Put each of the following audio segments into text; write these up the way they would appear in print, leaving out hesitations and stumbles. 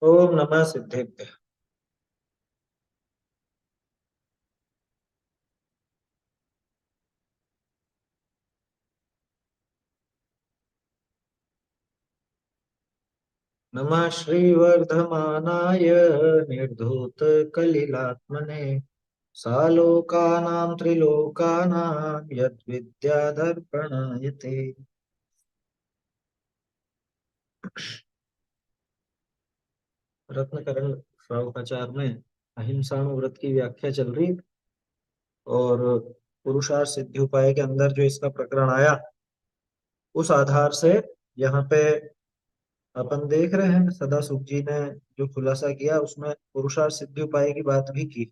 ओम नमः सिद्धेभ्यः। नमः श्रीवर्धमानाय निर्धूतकलिलात्मने सालोकानां त्रिलोकानां यद्विद्याधर्पणायते। रत्नकरण श्रावकाचार में अहिंसाणु व्रत की व्याख्या चल रही है। और पुरुषार्थ सिद्धि उपाय के अंदर जो इसका प्रकरण आया, उस आधार से यहाँ पे अपन देख रहे हैं सदा सुख जी ने जो खुलासा किया, उसमें पुरुषार्थ सिद्धि उपाय की बात भी की।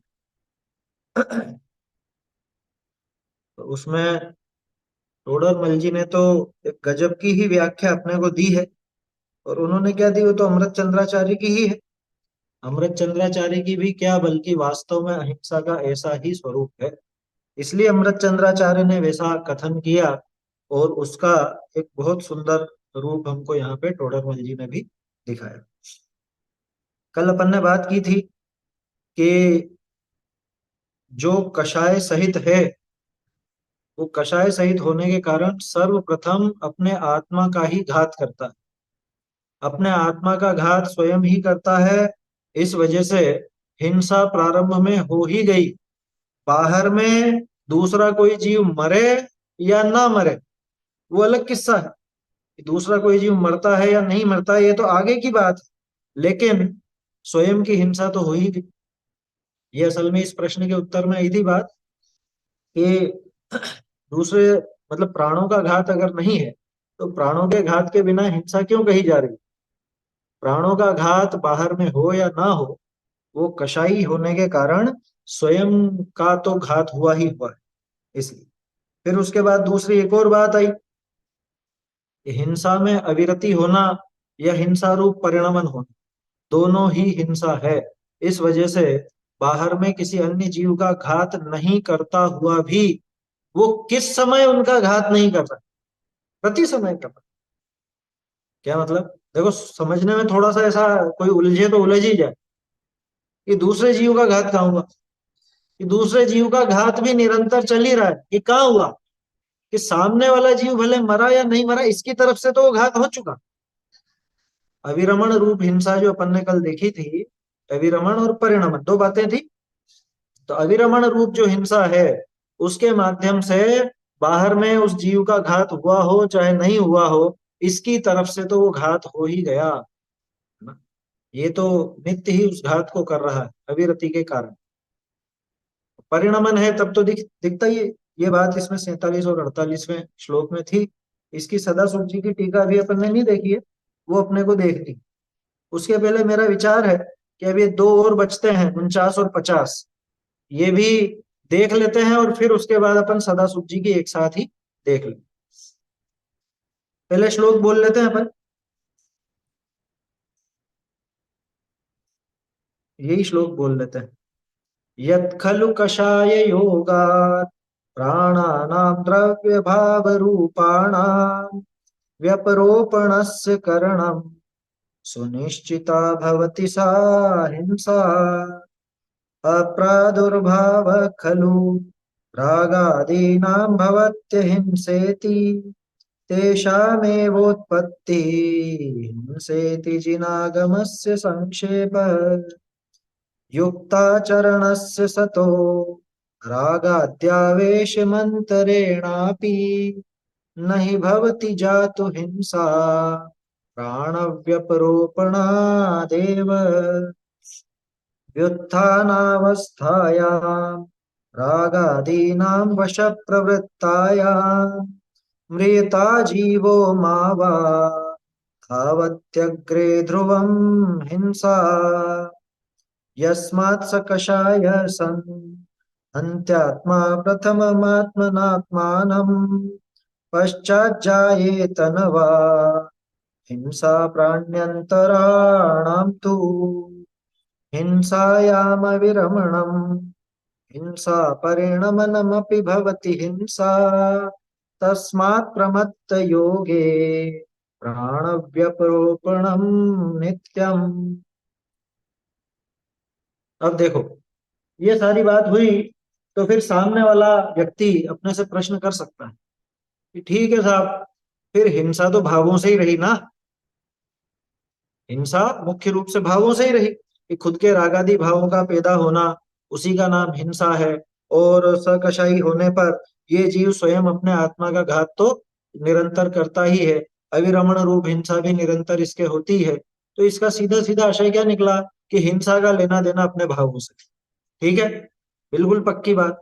तो उसमें टोडर मल जी ने तो एक गजब की ही व्याख्या अपने को दी है। और उन्होंने क्या दी, वो तो अमृत चंद्राचार्य की ही है। अमृत चंद्राचार्य की भी क्या, बल्कि वास्तव में अहिंसा का ऐसा ही स्वरूप है। इसलिए अमृत चंद्राचार्य ने वैसा कथन किया। और उसका एक बहुत सुंदर रूप हमको यहाँ पे टोडर मल जी ने भी दिखाया। कल अपन ने बात की थी कि जो कषाय सहित है, वो कषाय सहित होने के कारण सर्वप्रथम अपने आत्मा का ही घात करता है। अपने आत्मा का घात स्वयं ही करता है। इस वजह से हिंसा प्रारंभ में हो ही गई। बाहर में दूसरा कोई जीव मरे या ना मरे, वो अलग किस्सा है। कि दूसरा कोई जीव मरता है या नहीं मरता है, ये तो आगे की बात है। लेकिन स्वयं की हिंसा तो हो ही गई। ये असल में इस प्रश्न के उत्तर में आई थी बात कि दूसरे, मतलब प्राणों का घात अगर नहीं है, तो प्राणों के घात के बिना हिंसा क्यों कही जा रही। प्राणों का घात बाहर में हो या ना हो, वो कषाई होने के कारण स्वयं का तो घात हुआ ही हुआ है। इसलिए फिर उसके बाद दूसरी एक और बात आई कि हिंसा में अविरति होना या हिंसा रूप परिणमन होना, दोनों ही हिंसा है। इस वजह से बाहर में किसी अन्य जीव का घात नहीं करता हुआ भी वो किस समय उनका घात नहीं कर रहा, प्रति समय कर रहा। क्या मतलब, देखो समझने में थोड़ा सा ऐसा कोई उलझे तो उलझ ही जाए कि दूसरे जीव का घात कहाँ हुआ। कि दूसरे जीव का घात भी निरंतर चल ही रहा है। कि कहाँ हुआ, कि सामने वाला जीव भले मरा या नहीं मरा, इसकी तरफ से तो वो घात हो चुका। अविरमण रूप हिंसा जो अपन ने कल देखी थी, अविरमण और परिणमन दो बातें थी। तो अविरमण रूप जो हिंसा है, उसके माध्यम से बाहर में उस जीव का घात हुआ हो चाहे नहीं हुआ हो, इसकी तरफ से तो वो घात हो ही गया ना। ये तो नित्य ही उस घात को कर रहा है अविरति के कारण। परिणमन है तब तो दिखता ही है। ये बात इसमें 47 और 48वें श्लोक में थी। इसकी सदा सुख जी की टीका भी अपन ने नहीं देखी है, वो अपने को देखनी। उसके पहले मेरा विचार है कि अब ये दो और बचते हैं, 49 और 50, ये भी देख लेते हैं और फिर उसके बाद अपन सदा सुख जी की एक साथ ही देख लें। पहले श्लोक बोल लेते हैं अपन। यही श्लोक बोल लेते हैं। यत् खलु कषाय योगात् प्राणानां द्रव्य भाव रूपाणां व्यपरोपणस्य करणं सुनिश्चिता भवति सा हिंसा अप्रादुर्भाव खलु रागादीनां भवत्यहिंसेति तेषामेवोत्पत्ति हिंसेति जिनागमस्य संक्षेप युक्ताचरणस्य सतो रागाद्यावेशमन्तरेणापि न हि भवति जातु हिंसा प्राणव्यपरोपणादेव व्युत्थानावस्थायां रागादीनां वशप्रवृत्तायां म्रियता जीवो मा वा तावत्यग्रे ध्रुवं हिंसा यस्मात् स कषाय सन् अन्त्यात्मा प्रथममात्मनात्मानं पश्चाज्जायेत न वा हिंसा प्राण्यन्तराणां तु हिंसायामविरमणम् हिंसा परिणमनमपि भवति हिंसा तस्मात् प्रमत्त योगे प्राणव्यपरोपणं नित्यम्। अब देखो, ये सारी बात हुई, तो फिर सामने वाला व्यक्ति अपने से प्रश्न कर सकता है कि ठीक है साहब, फिर हिंसा तो भावों से ही रही ना। हिंसा मुख्य रूप से भावों से ही रही कि खुद के रागादि भावों का पैदा होना, उसी का नाम हिंसा है। और सरकशाई होने पर ये जीव स्वयं अपने आत्मा का घात तो निरंतर करता ही है। अविरमण रूप हिंसा भी निरंतर इसके होती है। तो इसका सीधा सीधा आशय क्या निकला कि हिंसा का लेना देना अपने भावों से। ठीक है, बिल्कुल पक्की बात।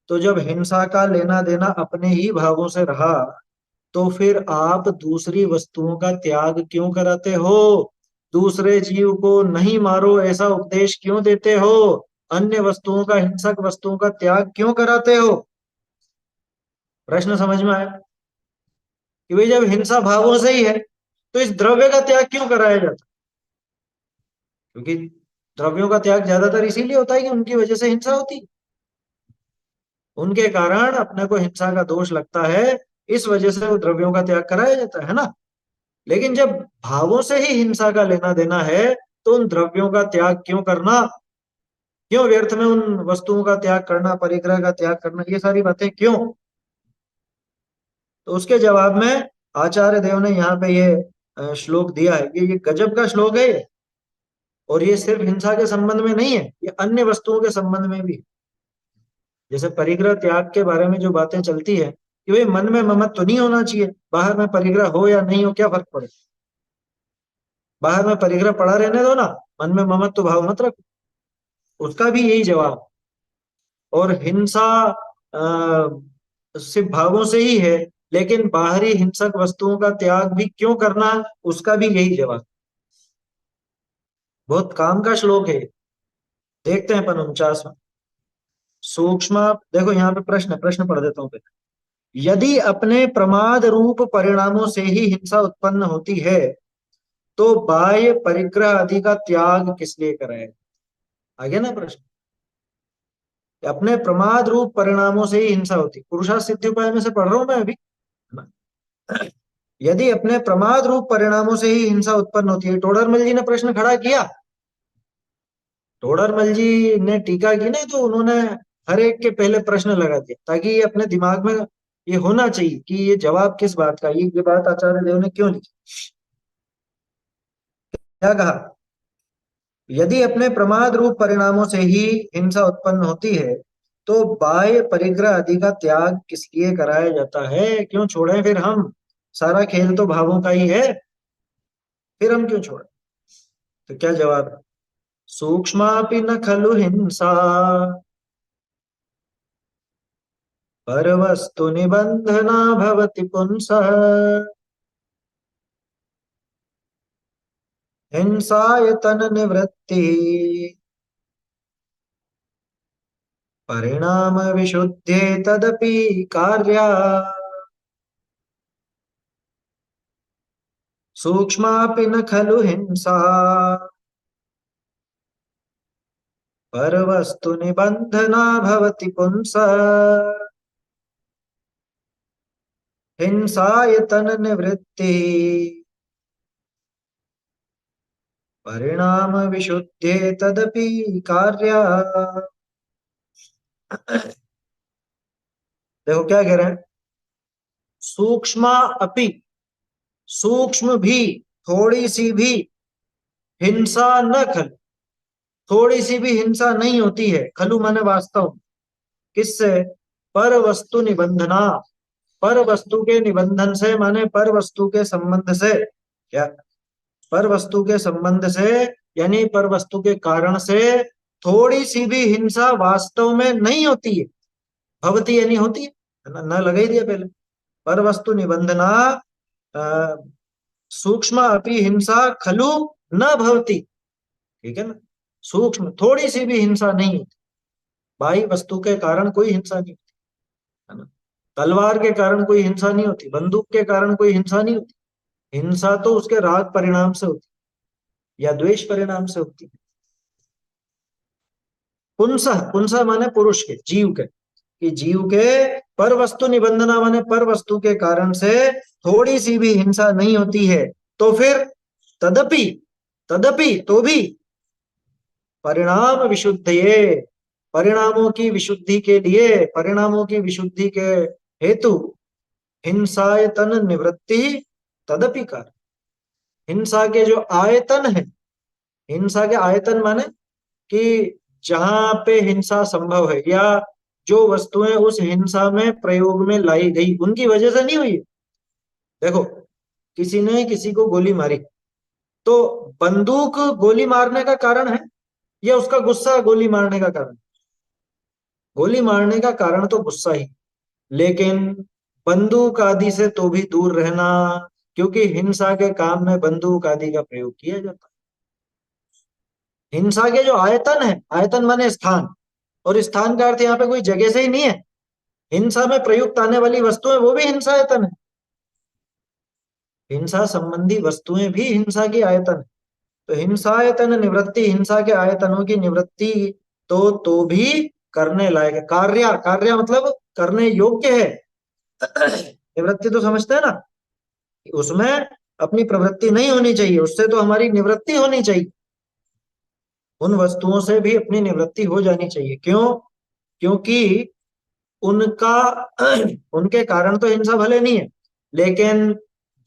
तो जब हिंसा का लेना देना अपने ही भावों से रहा, तो फिर आप दूसरी वस्तुओं का त्याग क्यों कराते हो? दूसरे जीव को नहीं मारो ऐसा उपदेश क्यों देते हो? अन्य वस्तुओं का, हिंसक वस्तुओं का त्याग क्यों कराते हो? प्रश्न समझ में आया कि भाई जब हिंसा भावों से ही है, तो इस द्रव्य का त्याग क्यों कराया जाता? क्योंकि द्रव्यों का त्याग ज्यादातर इसीलिए होता है कि उनकी वजह से हिंसा होती है। उनके कारण अपने को हिंसा का दोष लगता है, इस वजह से वो द्रव्यों का त्याग कराया जाता है ना। लेकिन जब भावों से ही हिंसा का लेना देना है, तो उन द्रव्यों का त्याग क्यों करना? क्यों व्यर्थ में उन वस्तुओं का त्याग करना, परिग्रह का त्याग करना, ये सारी बातें क्यों? तो उसके जवाब में आचार्य देव ने यहाँ पे ये श्लोक दिया है। ये गजब का श्लोक है ये। और ये सिर्फ हिंसा के संबंध में नहीं है, ये अन्य वस्तुओं के संबंध में भी है। जैसे परिग्रह त्याग के बारे में जो बातें चलती है कि भाई मन में ममत्व तो नहीं होना चाहिए, बाहर में परिग्रह हो या नहीं हो क्या फर्क पड़े, बाहर में परिग्रह पड़ा रहने दो ना, मन में ममत्व भाव मत रखो। उसका भी यही जवाब। और हिंसा सिर्फ भावों से ही है, लेकिन बाहरी हिंसक वस्तुओं का त्याग भी क्यों करना, उसका भी यही जवाब। बहुत काम का श्लोक है। देखते हैं अपन 49वां। सूक्ष्म, देखो यहाँ पे प्रश्न प्रश्न पढ़ देता हूँ। यदि अपने प्रमाद रूप परिणामों से ही हिंसा उत्पन्न होती है, तो बाह्य परिग्रह आदि का त्याग किस लिए कराए? आगे ना प्रश्न, अपने प्रमाद रूप परिणामों से ही हिंसा होती, पुरुषार्थ सिद्धि उपाय में से पढ़ रहा हूं मैं अभी। यदि अपने प्रमाद रूप परिणामों से ही हिंसा उत्पन्न होती है, टोडरमल जी ने प्रश्न खड़ा किया। टोडरमल जी ने टीका की ना, तो उन्होंने हर एक के पहले प्रश्न लगा दिया, ताकि ये अपने दिमाग में ये होना चाहिए कि ये जवाब किस बात का, ये बात आचार्य देव ने क्यों लिखी। क्या कहा? यदि अपने प्रमाद रूप परिणामों से ही हिंसा उत्पन्न होती है, तो बाह्य परिग्रह आदि का त्याग किस लिए कराया जाता है? क्यों छोड़े फिर हम? सारा खेल तो भावों का ही है, फिर हम क्यों छोड़े? तो क्या जवाब है? सूक्ष्मापि न खलु हिंसा परवस्तु निबंधना भवति पुंसः हिंसाय तन निवृत्ति परिणाम विशुद्धे तदपि कार्या सूक्ष्मापि न खलु हिंसा परवस्तु निबंधना भवति पुंसः हिंसाय तन निवृत्ति परिणाम विशुद्धे तदपि कार्या। देखो क्या कह रहे हैं, सूक्ष्म अपि, सूक्ष्म भी, थोड़ी सी भी हिंसा न खलु, थोड़ी सी भी हिंसा नहीं होती है, खलु माने वास्तव। किससे? पर वस्तु निबंधना, पर वस्तु के निबंधन से, माने पर वस्तु के संबंध से। क्या? पर वस्तु के संबंध से, यानी पर वस्तु के कारण से थोड़ी सी भी हिंसा वास्तव में नहीं होती है। भवती यानी होती है, न लगा ही दिया पहले। पर वस्तु निबंधना अ, सूक्ष्म अपि हिंसा खलु न भवती। ठीक है ना? सूक्ष्म थोड़ी सी भी हिंसा नहीं होती, बाह्य वस्तु के कारण कोई हिंसा नहीं होती, है ना। तलवार के कारण कोई हिंसा नहीं होती, बंदूक के कारण कोई हिंसा नहीं होती। हिंसा तो उसके राग परिणाम से होती या द्वेष परिणाम से होती है। पुंसः, पुंसः माने पुरुष के, जीव के, कि जीव के पर वस्तु निबंधना माने पर वस्तु के कारण से थोड़ी सी भी हिंसा नहीं होती है। तो फिर तदपि, तदपि तो भी परिणाम विशुद्धये, परिणामों की विशुद्धि के लिए, परिणामों की विशुद्धि के हेतु हिंसायतन निवृत्ति तदपि कार्य। हिंसा के जो आयतन है, हिंसा के आयतन माने कि जहां पे हिंसा संभव है, या जो वस्तुएं उस हिंसा में प्रयोग में लाई गई उनकी वजह से नहीं हुई है। देखो, किसी ने किसी को गोली मारी, तो बंदूक गोली मारने का कारण है या उसका गुस्सा गोली मारने का कारण? गोली मारने का कारण तो गुस्सा ही, लेकिन बंदूक आदि से तो भी दूर रहना, क्योंकि हिंसा के काम में बंदूक आदि का प्रयोग किया जाता है। हिंसा के जो आयतन है, आयतन माने स्थान, और स्थान का अर्थ यहाँ पे कोई जगह से ही नहीं है। हिंसा में प्रयुक्त आने वाली वस्तुएं वो भी हिंसा आयतन है। हिंसा संबंधी वस्तुएं भी हिंसा की आयतन है। तो हिंसायतन निवृत्ति, हिंसा के आयतनों की निवृत्ति तो भी करने लायक है। कार्य, कार्य मतलब करने योग्य है। निवृत्ति तो समझते हैं ना, कि उसमें अपनी प्रवृत्ति नहीं होनी चाहिए, उससे तो हमारी निवृत्ति होनी चाहिए। उन वस्तुओं से भी अपनी निवृत्ति हो जानी चाहिए। क्यों? क्योंकि उनका उनके कारण तो हिंसा भले नहीं है, लेकिन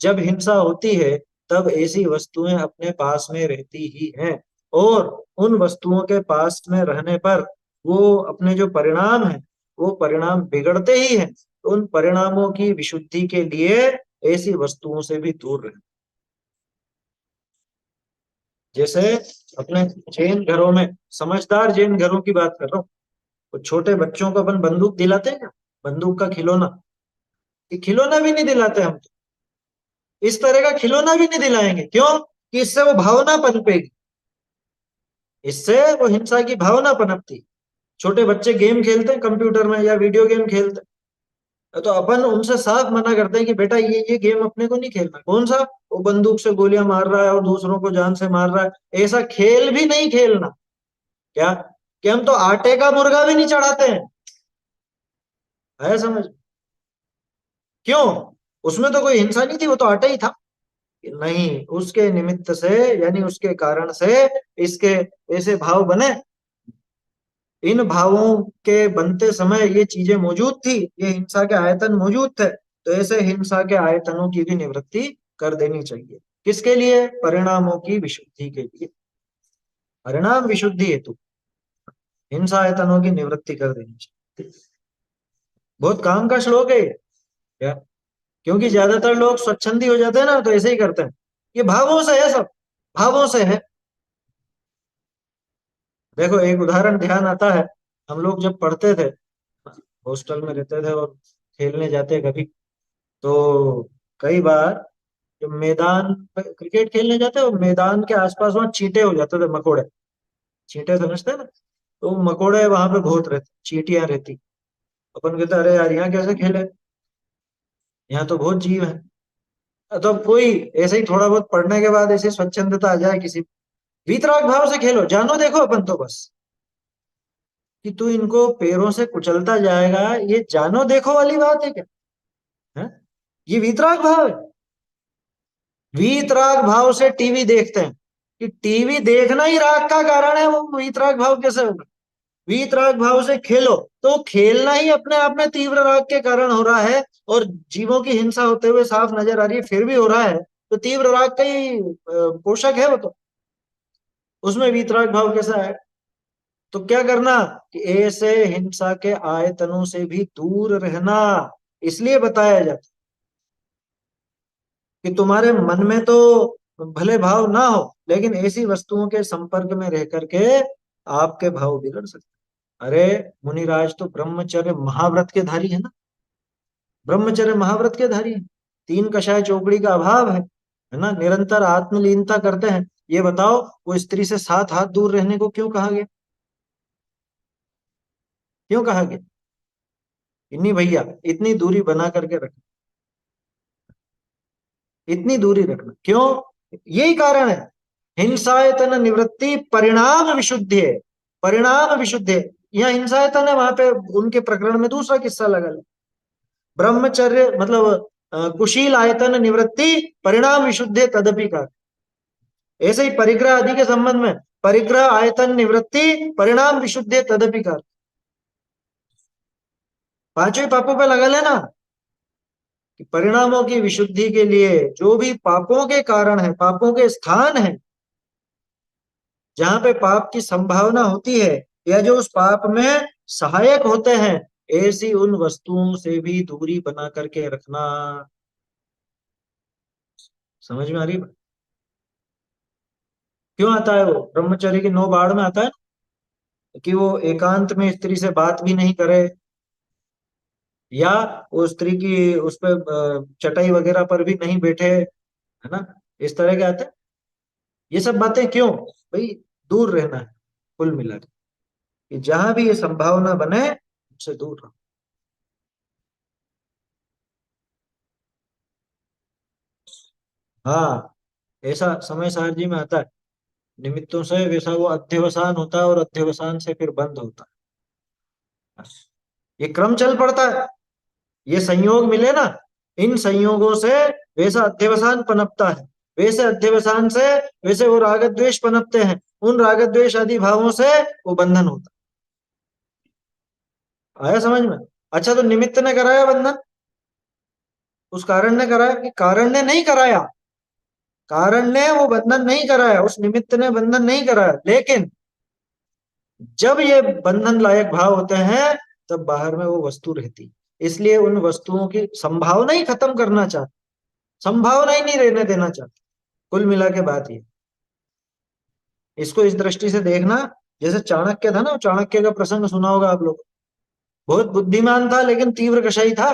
जब हिंसा होती है तब ऐसी वस्तुएं अपने पास में रहती ही हैं, और उन वस्तुओं के पास में रहने पर वो अपने जो परिणाम है वो परिणाम बिगड़ते ही हैं। तो उन परिणामों की विशुद्धि के लिए ऐसी वस्तुओं से भी दूर रहे। जैसे अपने जैन घरों में, समझदार जैन घरों की बात कर रहा हूँ, तो छोटे बच्चों को अपन बंदूक दिलाते हैं क्या? बंदूक का खिलौना, ये खिलौना भी नहीं दिलाते हम तो। इस तरह का खिलौना भी नहीं दिलाएंगे। क्यों? कि इससे वो भावना पनपेगी, इससे वो हिंसा की भावना पनपती। छोटे बच्चे गेम खेलते हैं कंप्यूटर में या वीडियो गेम खेलते हैं, तो अपन उनसे साफ मना करते हैं कि बेटा ये गेम अपने को नहीं खेलना। कौन सा? वो बंदूक से गोलियां मार रहा है और दूसरों को जान से मार रहा है, ऐसा खेल भी नहीं खेलना। क्या? कि हम तो आटे का मुर्गा भी नहीं चढ़ाते हैं, है समझ? क्यों? उसमें तो कोई हिंसा नहीं थी, वो तो आटा ही था। नहीं, उसके निमित्त से, यानी उसके कारण से इसके ऐसे भाव बने। इन भावों के बनते समय ये चीजें मौजूद थी, ये हिंसा के आयतन मौजूद थे, तो ऐसे हिंसा के आयतनों की भी निवृत्ति कर देनी चाहिए। किसके लिए? परिणामों की विशुद्धि के लिए। परिणाम विशुद्धि हेतु हिंसा आयतनों की निवृत्ति कर देनी चाहिए। बहुत काम का श्लोक है ये। क्या? क्योंकि ज्यादातर लोग स्वच्छंदी हो जाते हैं ना, तो ऐसे ही करते हैं। ये भावों से है, सब भावों से है। देखो, एक उदाहरण ध्यान आता है। हम लोग जब पढ़ते थे, हॉस्टल में रहते थे और खेलने जाते कभी, तो कई बार जब मैदान पे क्रिकेट खेलने जाते और मैदान के आसपास वहां चींटे हो जाते थे, मकोड़े। चींटे समझते हैं ना? तो मकोड़े वहां पे बहुत रहते, चींटियां रहती। अपन कहते अरे यार, यहाँ कैसे खेले, यहाँ तो बहुत जीव है। तो अब कोई ऐसे ही थोड़ा बहुत पढ़ने के बाद ऐसे स्वच्छंदता आ जाए किसी, वीतराग भाव से खेलो, जानो देखो अपन तो बस, कि तू इनको पैरों से कुचलता जाएगा, ये जानो देखो वाली बात है क्या? है? ये वीतराग भाव है। वीतराग भाव से टीवी देखते हैं, कि टीवी देखना ही राग का कारण है, वो वीतराग भाव कैसे होगा? वीतराग भाव से खेलो, तो खेलना ही अपने आप में तीव्र राग के कारण हो रहा है, और जीवों की हिंसा होते हुए साफ नजर आ रही है, फिर भी हो रहा है, तो तीव्र राग का ही पोषक है वो तो। उसमें वीतराग भाव कैसा है? तो क्या करना? कि ऐसे हिंसा के आयतनों से भी दूर रहना। इसलिए बताया जाता है कि तुम्हारे मन में तो भले भाव ना हो, लेकिन ऐसी वस्तुओं के संपर्क में रह करके आपके भाव बिगड़ सकते हैं। अरे, मुनिराज तो ब्रह्मचर्य महाव्रत के धारी है ना, ब्रह्मचर्य महाव्रत के धारी है। तीन कषाय चौकड़ी का अभाव है ना, निरंतर आत्मलीनता करते हैं। ये बताओ, वो स्त्री से 7 हाथ दूर रहने को क्यों कहा गया? क्यों कहा गया? इन्हीं भैया, इतनी दूरी बना करके रख, इतनी दूरी रखना क्यों? यही कारण है। हिंसायतन निवृत्ति परिणाम विशुद्धि है, परिणाम विशुद्धि है। यहाँ हिंसायतन है, वहां पे उनके प्रकरण में दूसरा किस्सा लगा ले। ब्रह्मचर्य मतलब कुशील आयतन निवृत्ति परिणाम विशुद्धि तदपि का। ऐसे ही परिग्रह आदि के संबंध में परिग्रह आयतन निवृत्ति परिणाम विशुद्धि तदपि कार। पांचों पापों पे लगा लेना कि परिणामों की विशुद्धि के लिए जो भी पापों के कारण है, पापों के स्थान है, जहां पे पाप की संभावना होती है या जो उस पाप में सहायक होते हैं, ऐसी उन वस्तुओं से भी दूरी बना करके रखना। समझ में आ रही बात? क्यों आता है वो ब्रह्मचर्य की 9 बाड़ में आता है कि वो एकांत में स्त्री से बात भी नहीं करे, या वो स्त्री की उस पे चटाई वगैरह पर भी नहीं बैठे, है ना, इस तरह के आते हैं। ये सब बातें क्यों भाई? दूर रहना है कुल मिला के, कि जहां भी ये संभावना बने उससे दूर रहो। हाँ, ऐसा समय सारणी में आता है, निमित्तों से वैसा वो अध्यवसान होता है और अध्यवसान से फिर बंद होता है। ये क्रम चल पड़ता है, ये संयोग मिले ना, इन संयोगों से वैसा अध्यवसान पनपता है, वैसे अध्यवसान से वैसे वो राग द्वेष पनपते हैं, उन राग द्वेष आदि भावों से वो बंधन होता है। आया समझ में? अच्छा, तो निमित्त ने कराया बंधन, उस कारण ने कराया कि कारण ने नहीं कराया? कारण ने वो बंधन नहीं कराया, उस निमित्त ने बंधन नहीं कराया, लेकिन जब ये बंधन लायक भाव होते हैं तब बाहर में वो वस्तु रहती, इसलिए उन वस्तुओं की संभावना ही खत्म करना चाहते, संभावना ही नहीं रहने देना चाहते। कुल मिला के बात ये, इसको इस दृष्टि से देखना, जैसे चाणक्य था ना, चाणक्य का प्रसंग सुना होगा आप लोग। बहुत बुद्धिमान था लेकिन तीव्र कषाई था।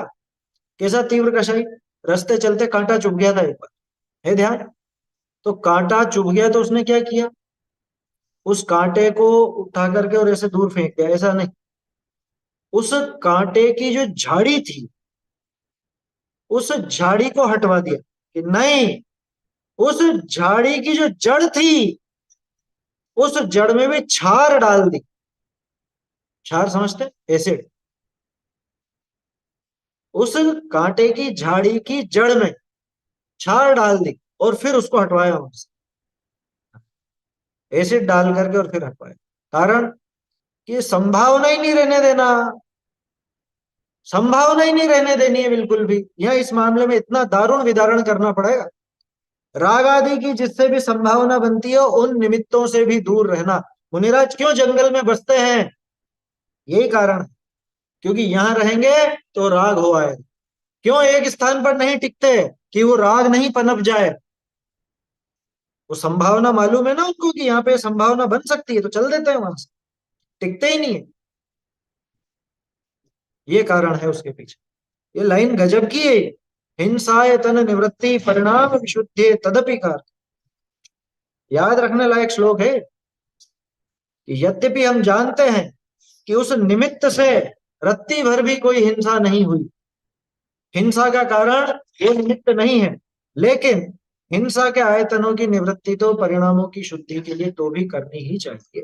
कैसा तीव्र कषाई? रास्ते चलते कांटा चुभ गया था एक बार, है ध्यान? तो कांटा चुभ गया तो उसने क्या किया? उस कांटे को उठा करके और ऐसे दूर फेंक दिया? ऐसा नहीं, उस कांटे की जो झाड़ी थी उस झाड़ी को हटवा दिया, कि नहीं, उस झाड़ी की जो जड़ थी उस जड़ में भी क्षार डाल दी। क्षार समझते? एसिड। उस कांटे की झाड़ी की जड़ में क्षार डाल दी और फिर उसको हटवाया वहां से, एसिड डाल करके और फिर हटवाया। कारण कि संभावना ही नहीं रहने देना, संभावना ही नहीं रहने देनी है बिल्कुल भी। यह इस मामले में इतना दारुण विदारण करना पड़ेगा। राग आदि की जिससे भी संभावना बनती है उन निमित्तों से भी दूर रहना। मुनिराज क्यों जंगल में बसते हैं? यही कारण है, क्योंकि यहां रहेंगे तो राग हो आए। क्यों एक स्थान पर नहीं टिकते? कि वो राग नहीं पनप जाए। वो संभावना मालूम है ना उनको कि यहाँ पे संभावना बन सकती है, तो चल देते हैं वहां से, टिकते ही नहीं है। ये कारण है उसके पीछे। ये लाइन गजब की है। हिंसाय तन निवृत्ति परिणाम विशुद्धि तदपि कार। याद रखने लायक श्लोक है कि यद्यपि हम जानते हैं कि उस निमित्त से रत्ती भर भी कोई हिंसा नहीं हुई, हिंसा का कारण वो निमित्त नहीं है, लेकिन हिंसा के आयतनों की निवृत्ति तो परिणामों की शुद्धि के लिए तो भी करनी ही चाहिए।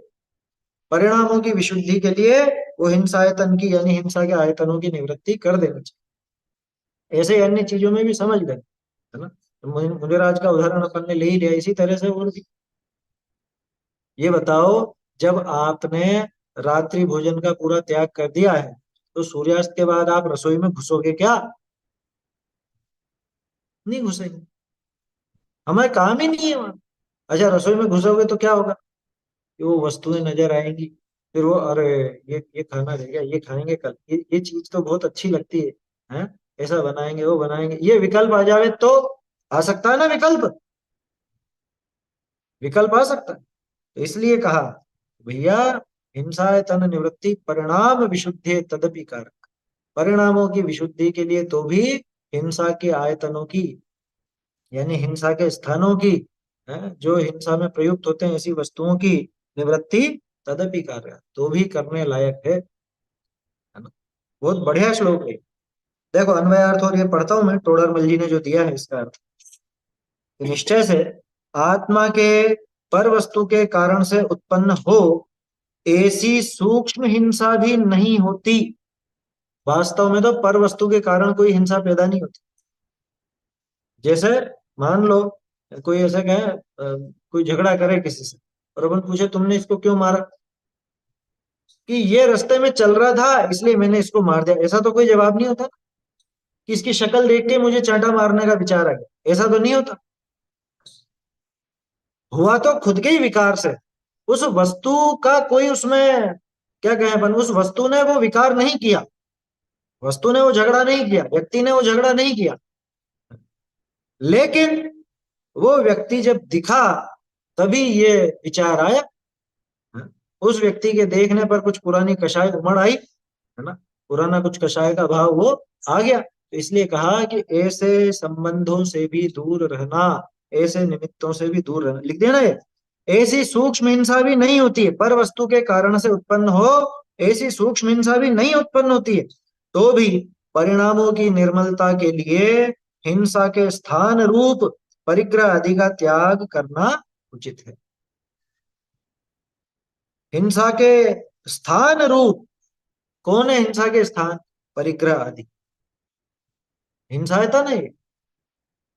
परिणामों की विशुद्धि के लिए वो हिंसायतन की यानी हिंसा के आयतनों की निवृत्ति कर देना चाहिए। ऐसे अन्य चीजों में भी समझ गए, है ना? तो मुनिराज का उदाहरण अपन ने ले ही लिया, इसी तरह से और भी। ये बताओ, जब आपने रात्रि भोजन का पूरा त्याग कर दिया है तो सूर्यास्त के बाद आप रसोई में घुसोगे क्या? नहीं घुसेंगे, हमारे काम ही नहीं है वहां। अच्छा, रसोई में घुसोगे तो क्या होगा? कि वो वस्तुएं नजर आएंगी, फिर वो, अरे ये खाना रहेगा, ये खाएंगे कल, ये चीज तो बहुत अच्छी लगती है, हैं? ऐसा बनाएंगे, वो बनाएंगे, ये विकल्प आ जावे तो आ सकता है ना विकल्प? विकल्प आ सकता है। तो इसलिए कहा, भैया, हिंसा तन निवृत्ति परिणाम विशुद्धि तदपि कारक। परिणामों की विशुद्धि के लिए तो भी हिंसा के आयतनों की यानी हिंसा के स्थानों की, जो हिंसा में प्रयुक्त होते हैं ऐसी वस्तुओं की निवृत्ति तदपि कार्य तो भी करने लायक है ना? बहुत बढ़िया श्लोक है। देखो अन्वयार्थ और ये पढ़ता हूं मैं, टोडरमल जी ने जो दिया है इसका अर्थ, कि निश्चय से आत्मा के पर वस्तु के कारण से उत्पन्न हो ऐसी सूक्ष्म हिंसा भी नहीं होती। वास्तव में तो पर वस्तु के कारण कोई हिंसा पैदा नहीं होती। जैसे मान लो कोई ऐसा कहे, कोई झगड़ा करे किसी से, और अपन पूछे तुमने इसको क्यों मारा, कि ये रास्ते में चल रहा था इसलिए मैंने इसको मार दिया, ऐसा तो कोई जवाब नहीं होता कि इसकी शक्ल देख के मुझे चांटा मारने का विचार आ गया, ऐसा तो नहीं होता। हुआ तो खुद के ही विकार से, उस वस्तु का कोई उसमें क्या कहें अपन, उस वस्तु ने वो विकार नहीं किया, वस्तु ने वो झगड़ा नहीं किया, व्यक्ति ने वो झगड़ा नहीं किया, लेकिन वो व्यक्ति जब दिखा तभी ये विचार आया। हाँ? उस व्यक्ति के देखने पर कुछ पुरानी कषाय उमड़ आई, है ना, पुराना कुछ कषाय का भाव वो आ गया, तो इसलिए कहा कि ऐसे संबंधों से भी दूर रहना, ऐसे निमित्तों से भी दूर रहना, लिख देना ये। ऐसी सूक्ष्म हिंसा भी नहीं होती है, पर वस्तु के कारण से उत्पन्न हो, ऐसी सूक्ष्म हिंसा भी नहीं उत्पन्न होती है, तो भी परिणामों की निर्मलता के लिए हिंसा के स्थान रूप परिग्रह आदि का त्याग करना उचित है। हिंसा के स्थान रूप, कौन है हिंसा के स्थान? परिग्रह आदि। हिंसा है था ना ये,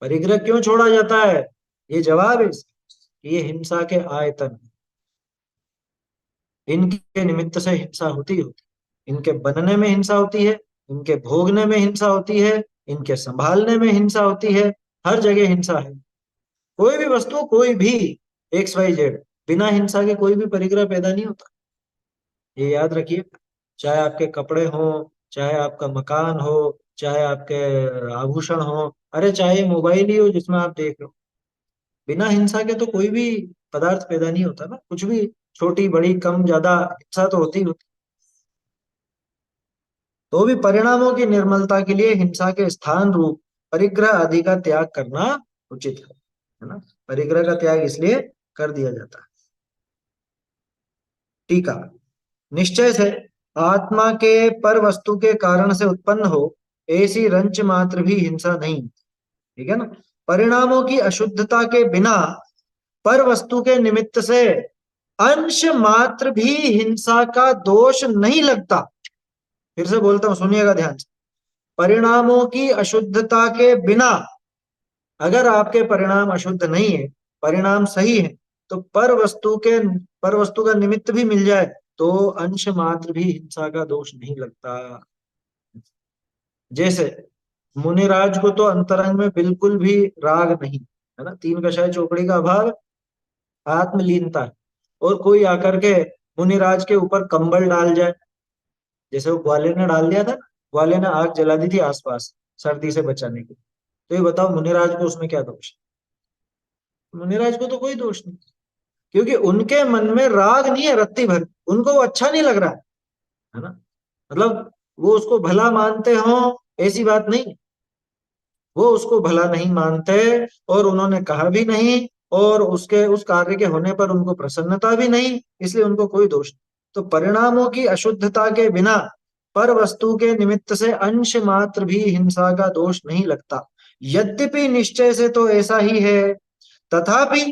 परिग्रह क्यों छोड़ा जाता है? ये जवाब है कि ये हिंसा के आयतन, इनके निमित्त से हिंसा होती, इनके बनने में हिंसा होती है, इनके भोगने में हिंसा होती है, इनके संभालने में हिंसा होती है, हर जगह हिंसा है। कोई भी वस्तु, कोई भी XYZ बिना हिंसा के कोई भी परिग्रह पैदा नहीं होता, ये याद रखिए। चाहे आपके कपड़े हो, चाहे आपका मकान हो, चाहे आपके आभूषण हो, अरे चाहे मोबाइल ही हो जिसमें आप देख रहे हो, बिना हिंसा के तो कोई भी पदार्थ पैदा नहीं होता ना, कुछ भी, छोटी बड़ी कम ज्यादा हिंसा तो होती ही होती। तो भी परिणामों की निर्मलता के लिए हिंसा के स्थान रूप परिग्रह आदि का त्याग करना उचित है ना। परिग्रह का त्याग इसलिए कर दिया जाता है। टीका, निश्चय से आत्मा के पर वस्तु के कारण से उत्पन्न हो ऐसी रंच मात्र भी हिंसा नहीं, ठीक है ना। परिणामों की अशुद्धता के बिना पर वस्तु के निमित्त से अंश मात्र भी हिंसा का दोष नहीं लगता। फिर से बोलता हूं, सुनिएगा ध्यान से। परिणामों की अशुद्धता के बिना, अगर आपके परिणाम अशुद्ध नहीं है, परिणाम सही है, तो पर वस्तु का निमित्त भी मिल जाए तो अंश मात्र भी हिंसा का दोष नहीं लगता। जैसे मुनिराज को तो अंतरंग में बिल्कुल भी राग नहीं, है ना, तीन कषाय चौकड़ी का अभाव, आत्मलीनता है, और कोई आकर के मुनिराज के ऊपर कंबल डाल जाए, जैसे वो ग्वालियर ने डाल दिया था, ग्वालियर ने आग जला दी थी आसपास सर्दी से बचाने के लिए, तो ये बताओ मुनिराज को उसमें क्या दोष? मुनिराज को तो कोई दोष नहीं, क्योंकि उनके मन में राग नहीं है रत्ती भर, उनको वो अच्छा नहीं लग रहा है ना, मतलब वो उसको भला मानते हो ऐसी बात नहीं, वो उसको भला नहीं मानते, और उन्होंने कहा भी नहीं, और उसके उस कार्य के होने पर उनको प्रसन्नता भी नहीं, इसलिए उनको कोई दोष नहीं। तो परिणामों की अशुद्धता के बिना पर वस्तु के निमित्त से अंश मात्र भी हिंसा का दोष नहीं लगता। यद्यपि निश्चय से तो ऐसा ही है, तथापि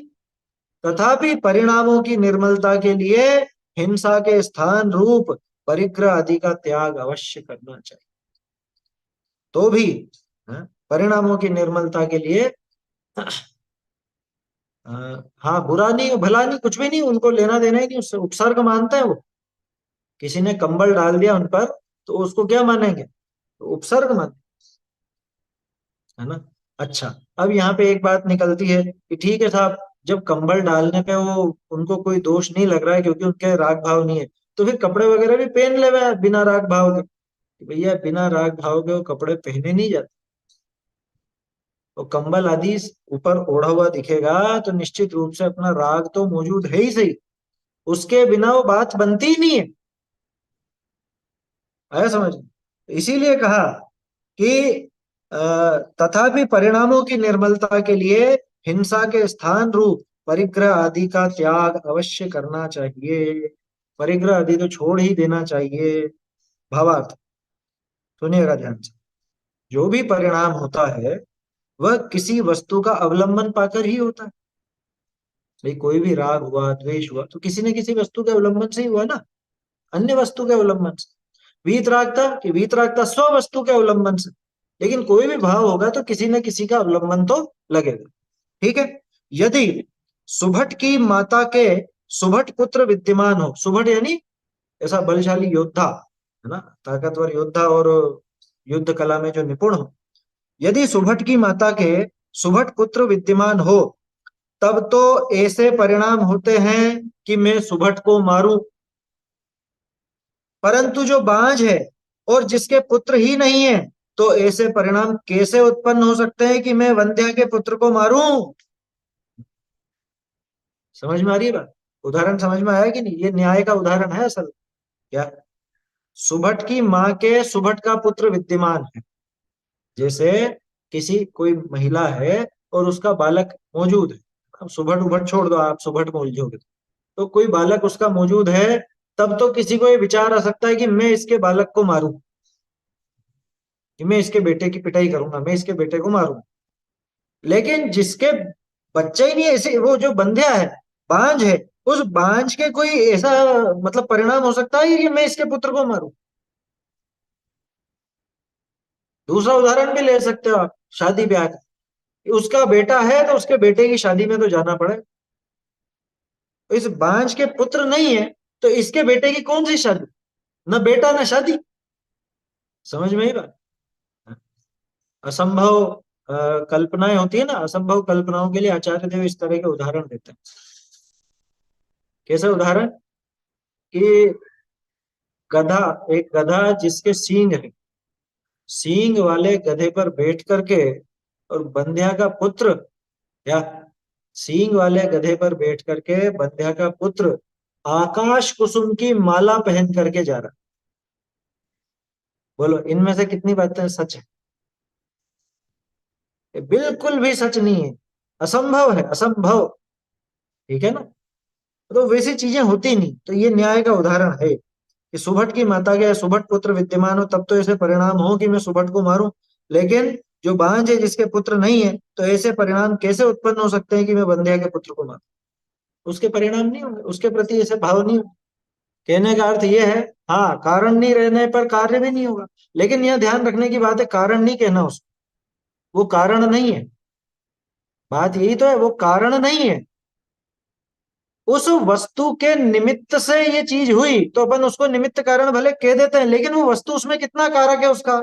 तथापि परिणामों की निर्मलता के लिए हिंसा के स्थान रूप परिग्रह आदि का त्याग अवश्य करना चाहिए। तो भी परिणामों की निर्मलता के लिए हाँ, बुरा नहीं भला नहीं कुछ भी नहीं, उनको लेना देना ही नहीं, उससे उपसर्ग मानते हैं वो। किसी ने कंबल डाल दिया उन पर तो उसको क्या मानेंगे? तो उपसर्ग माने, है ना। अच्छा, अब यहाँ पे एक बात निकलती है कि ठीक है साहब, जब कंबल डालने पे वो उनको कोई दोष नहीं लग रहा है क्योंकि उनके राग भाव नहीं है, तो फिर कपड़े वगैरह भी पहन ले बिना राग भाव के, कि भैया बिना राग भाव के वो कपड़े पहने नहीं जाते। तो कंबल आदि ऊपर ओढ़ा हुआ दिखेगा तो निश्चित रूप से अपना राग तो मौजूद है ही सही, उसके बिना वो बात बनती ही नहीं है। आया समझ? इसीलिए कहा कि अ, तथापि परिणामों की निर्मलता के लिए हिंसा के स्थान रूप परिग्रह आदि का त्याग अवश्य करना चाहिए, परिग्रह आदि तो छोड़ ही देना चाहिए। भावार्थ सुनिएगा ध्यान से। जो भी परिणाम होता है वह किसी वस्तु का अवलंबन पाकर ही होता है। भाई कोई भी राग हुआ, द्वेष हुआ, तो किसी न किसी वस्तु के अवलंबन से ही हुआ ना, अन्य वस्तु के अवलंबन से। वीतरागता की वीतरागता स्व वस्तु के अवलंबन से, लेकिन कोई भी भाव होगा तो किसी न किसी का अवलंबन तो लगेगा। ठीक है। यदि सुभट की माता के सुभट पुत्र विद्यमान हो, सुभट यानी ऐसा बलशाली योद्धा, है ना, ताकतवर योद्धा और युद्ध कला में जो निपुण हो, यदि सुभट की माता के सुभट पुत्र विद्यमान हो, तब तो ऐसे परिणाम होते हैं कि मैं सुभट को मारूं। परंतु जो बांझ है और जिसके पुत्र ही नहीं है, तो ऐसे परिणाम कैसे उत्पन्न हो सकते हैं कि मैं वंध्या के पुत्र को मारूं। समझ में आ रही है बात? उदाहरण समझ में आया कि नहीं? ये न्याय का उदाहरण है असल। क्या? सुभट की माँ के सुभट का पुत्र विद्यमान है। जैसे किसी कोई महिला है और उसका बालक मौजूद है, अब सुभट उभट छोड़ दो, आप सुभट में उलझोगे, तो कोई बालक उसका मौजूद है, तब तो किसी को ये विचार आ सकता है कि मैं इसके बालक को मारूं, कि मैं इसके बेटे की पिटाई करूंगा, मैं इसके बेटे को मारूंगा। लेकिन जिसके बच्चा ही नहीं है, ऐसे वो जो बंध्या है, बांझ है, उस बांझ के कोई ऐसा मतलब परिणाम हो सकता है कि मैं इसके पुत्र को मारूं। दूसरा उदाहरण भी ले सकते हो आप, शादी ब्याह का। उसका बेटा है तो उसके बेटे की शादी में तो जाना पड़े। तो इस बांझ के पुत्र नहीं है, तो इसके बेटे की कौन सी शादी? न बेटा न शादी। समझ में ही बात? असंभव कल्पनाएं होती है ना, असंभव कल्पनाओं के लिए आचार्य देव इस तरह के उदाहरण देते हैं। कैसे उदाहरण? कि गधा, एक गधा जिसके सींग है, सींग वाले गधे पर बैठ करके, और बंध्या का पुत्र, या सींग वाले गधे पर बैठ करके बंध्या का पुत्र आकाश कुसुम की माला पहन करके जा रहा। बोलो इनमें से कितनी बातें सच है? ये बिल्कुल भी सच नहीं है, असंभव है, असंभव। ठीक है ना? तो वैसी चीजें होती नहीं। तो ये न्याय का उदाहरण है कि सुभट की माता के सुभट पुत्र विद्यमान हो, तब तो ऐसे परिणाम हो कि मैं सुभट को मारूं। लेकिन जो बांझ है जिसके पुत्र नहीं है, तो ऐसे परिणाम कैसे उत्पन्न हो सकते हैं कि मैं बंध्या के पुत्र को मारूं? उसके परिणाम नहीं होंगे, उसके प्रति ऐसे भाव नहीं होंगे। कहने का अर्थ ये है, हाँ, कारण नहीं रहने पर कार्य भी नहीं होगा। लेकिन यह ध्यान रखने की बात है, कारण नहीं कहना उसको, वो कारण नहीं है। बात यही तो है, वो कारण नहीं है। उस वस्तु के निमित्त से ये चीज हुई तो अपन उसको निमित्त कारण भले कह देते हैं, लेकिन वो वस्तु उसमें कितना कारक है, उसका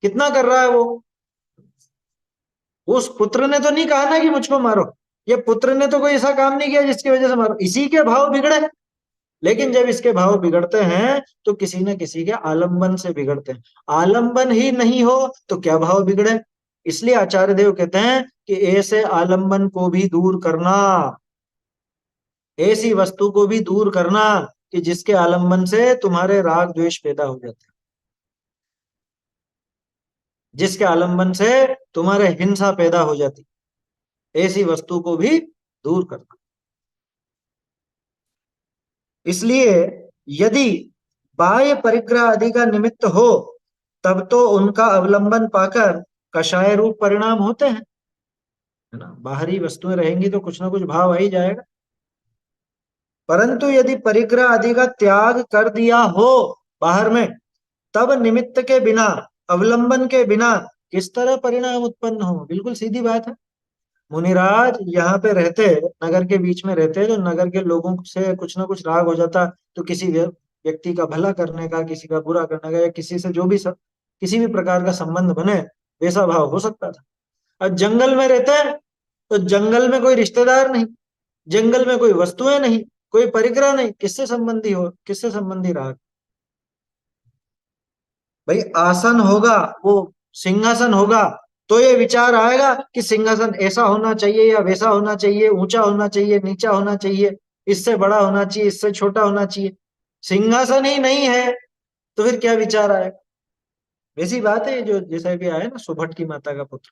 कितना कर रहा है वो। उस पुत्र ने तो नहीं कहा ना कि मुझको मारो, ये पुत्र ने तो कोई ऐसा काम नहीं किया जिसकी वजह से मारो, इसी के भाव बिगड़े। लेकिन जब इसके भाव बिगड़ते हैं तो किसी न किसी के आलंबन से बिगड़ते हैं। आलंबन ही नहीं हो तो क्या भाव बिगड़े? इसलिए आचार्य देव कहते हैं कि ऐसे आलंबन को भी दूर करना, ऐसी वस्तु को भी दूर करना कि जिसके आलंबन से तुम्हारे राग द्वेष पैदा हो जाते हैं, जिसके आलंबन से तुम्हारे हिंसा पैदा हो जाती, ऐसी वस्तु को भी दूर करना। इसलिए यदि बाह्य परिग्रह आदि का निमित्त हो, तब तो उनका अवलंबन पाकर कषाय रूप परिणाम होते हैं, है ना। बाहरी वस्तुएं रहेंगी तो कुछ ना कुछ भाव आ ही जाएगा। परंतु यदि परिग्रह आदि का त्याग कर दिया हो बाहर में, तब निमित्त के बिना, अवलंबन के बिना किस तरह परिणाम उत्पन्न हो? बिल्कुल सीधी बात है। मुनिराज यहाँ पे रहते, नगर के बीच में रहते, तो नगर के लोगों से कुछ ना कुछ राग हो जाता, तो किसी व्यक्ति का भला करने का, किसी का बुरा करने का, या किसी से जो भी किसी भी प्रकार का संबंध बने, वैसा भाव हो सकता था। अब जंगल में रहते हैं तो जंगल में कोई रिश्तेदार नहीं, जंगल में कोई वस्तुएं नहीं, कोई परिग्रह नहीं, किससे संबंधी हो, किससे संबंधी राग? भाई आसन होगा, वो सिंहासन होगा, तो ये विचार आएगा कि सिंहासन ऐसा होना चाहिए या वैसा होना चाहिए, ऊंचा होना चाहिए, नीचा होना चाहिए, इससे बड़ा होना चाहिए, इससे छोटा होना चाहिए। सिंहासन ही नहीं है तो फिर क्या विचार आएगा? वैसी बात है जो जैसा भी आया ना, सुभट की माता का पुत्र।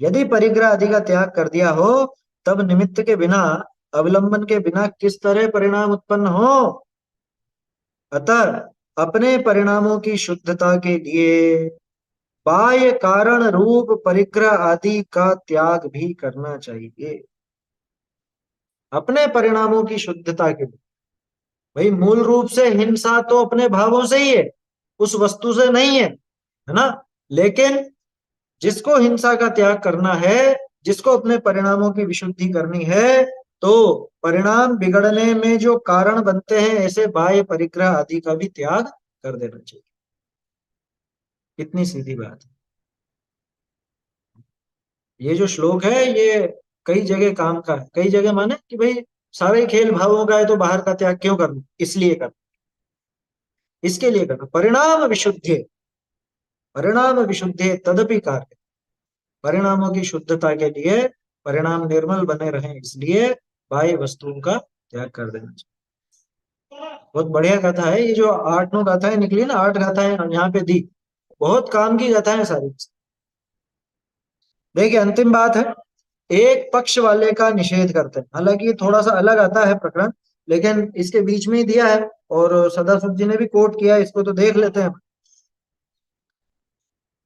यदि परिग्रह आदि का त्याग कर दिया हो, तब निमित्त के बिना, अवलंबन के बिना किस तरह परिणाम उत्पन्न हो? अतः अपने परिणामों की शुद्धता के लिए बाह्य कारण रूप परिग्रह आदि का त्याग भी करना चाहिए, अपने परिणामों की शुद्धता के लिए। भाई मूल रूप से हिंसा तो अपने भावों से ही है, उस वस्तु से नहीं है ना। लेकिन जिसको हिंसा का त्याग करना है, जिसको अपने परिणामों की विशुद्धि करनी है, तो परिणाम बिगड़ने में जो कारण बनते हैं ऐसे बाह्य परिग्रह आदि का भी त्याग कर देना चाहिए। कितनी सीधी बात है। ये जो श्लोक है ये कई जगह काम का है। कई जगह माने कि भाई सारे ही खेल भावों का है तो बाहर का त्याग क्यों करना, इसलिए करना, इसके लिए करना। परिणाम विशुद्धि, परिणाम विशुद्धि तदपि कार्य, परिणामों की शुद्धता के लिए, परिणाम निर्मल बने रहें इसलिए बाह्य वस्तुओं का त्याग कर देना चाहिए। बहुत बढ़िया गाथा है ये जो 8-9 गाथाएं निकली ना, 8 गाथाएं यहाँ पे दी, बहुत काम की गाथाएं सारी। देखिए अंतिम बात है, एक पक्ष वाले का निषेध करते हैं। हालांकि ये थोड़ा सा अलग आता है प्रकरण, लेकिन इसके बीच में ही दिया है और सदाशिव जी ने भी कोट किया है, इसको तो देख लेते हैं।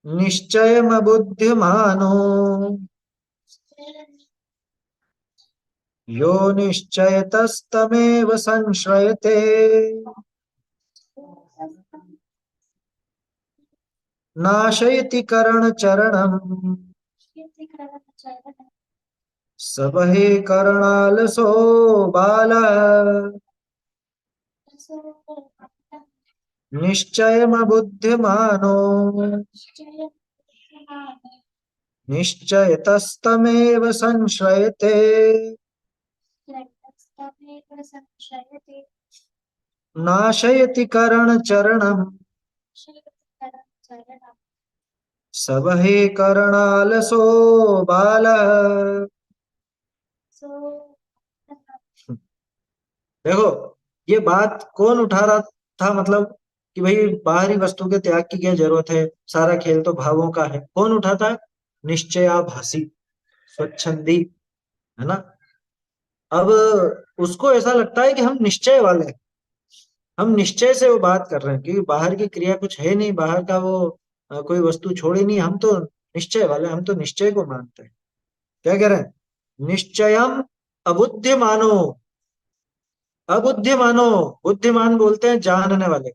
निश्चय बुद्धिमानो यो निश्चयतस्तमेव संश्रयते, नाशयति करण चरणम सबहे करणालसो बाल, निश्चय बुद्धिमानो निश्चयतस्तमेव संश्रयते, नाशयति करण चरणम सबहे करणालसो बाल। देखो ये बात कौन उठा रहा था, मतलब कि भाई बाहरी वस्तु के त्याग की क्या जरूरत है, सारा खेल तो भावों का है, कौन उठाता है? निश्चयाभासी, स्वच्छंदी, है ना। अब उसको ऐसा लगता है कि हम निश्चय वाले हैं, हम निश्चय से वो बात कर रहे हैं, क्योंकि बाहर की क्रिया कुछ है नहीं, बाहर का वो कोई वस्तु छोड़ी नहीं, हम तो निश्चय वाले, हम तो निश्चय को मानते हैं। क्या कह रहे हैं? निश्चयम अबुद्धिमानो, अबुद्धिमानो, बुद्धिमान बोलते हैं जानने वाले,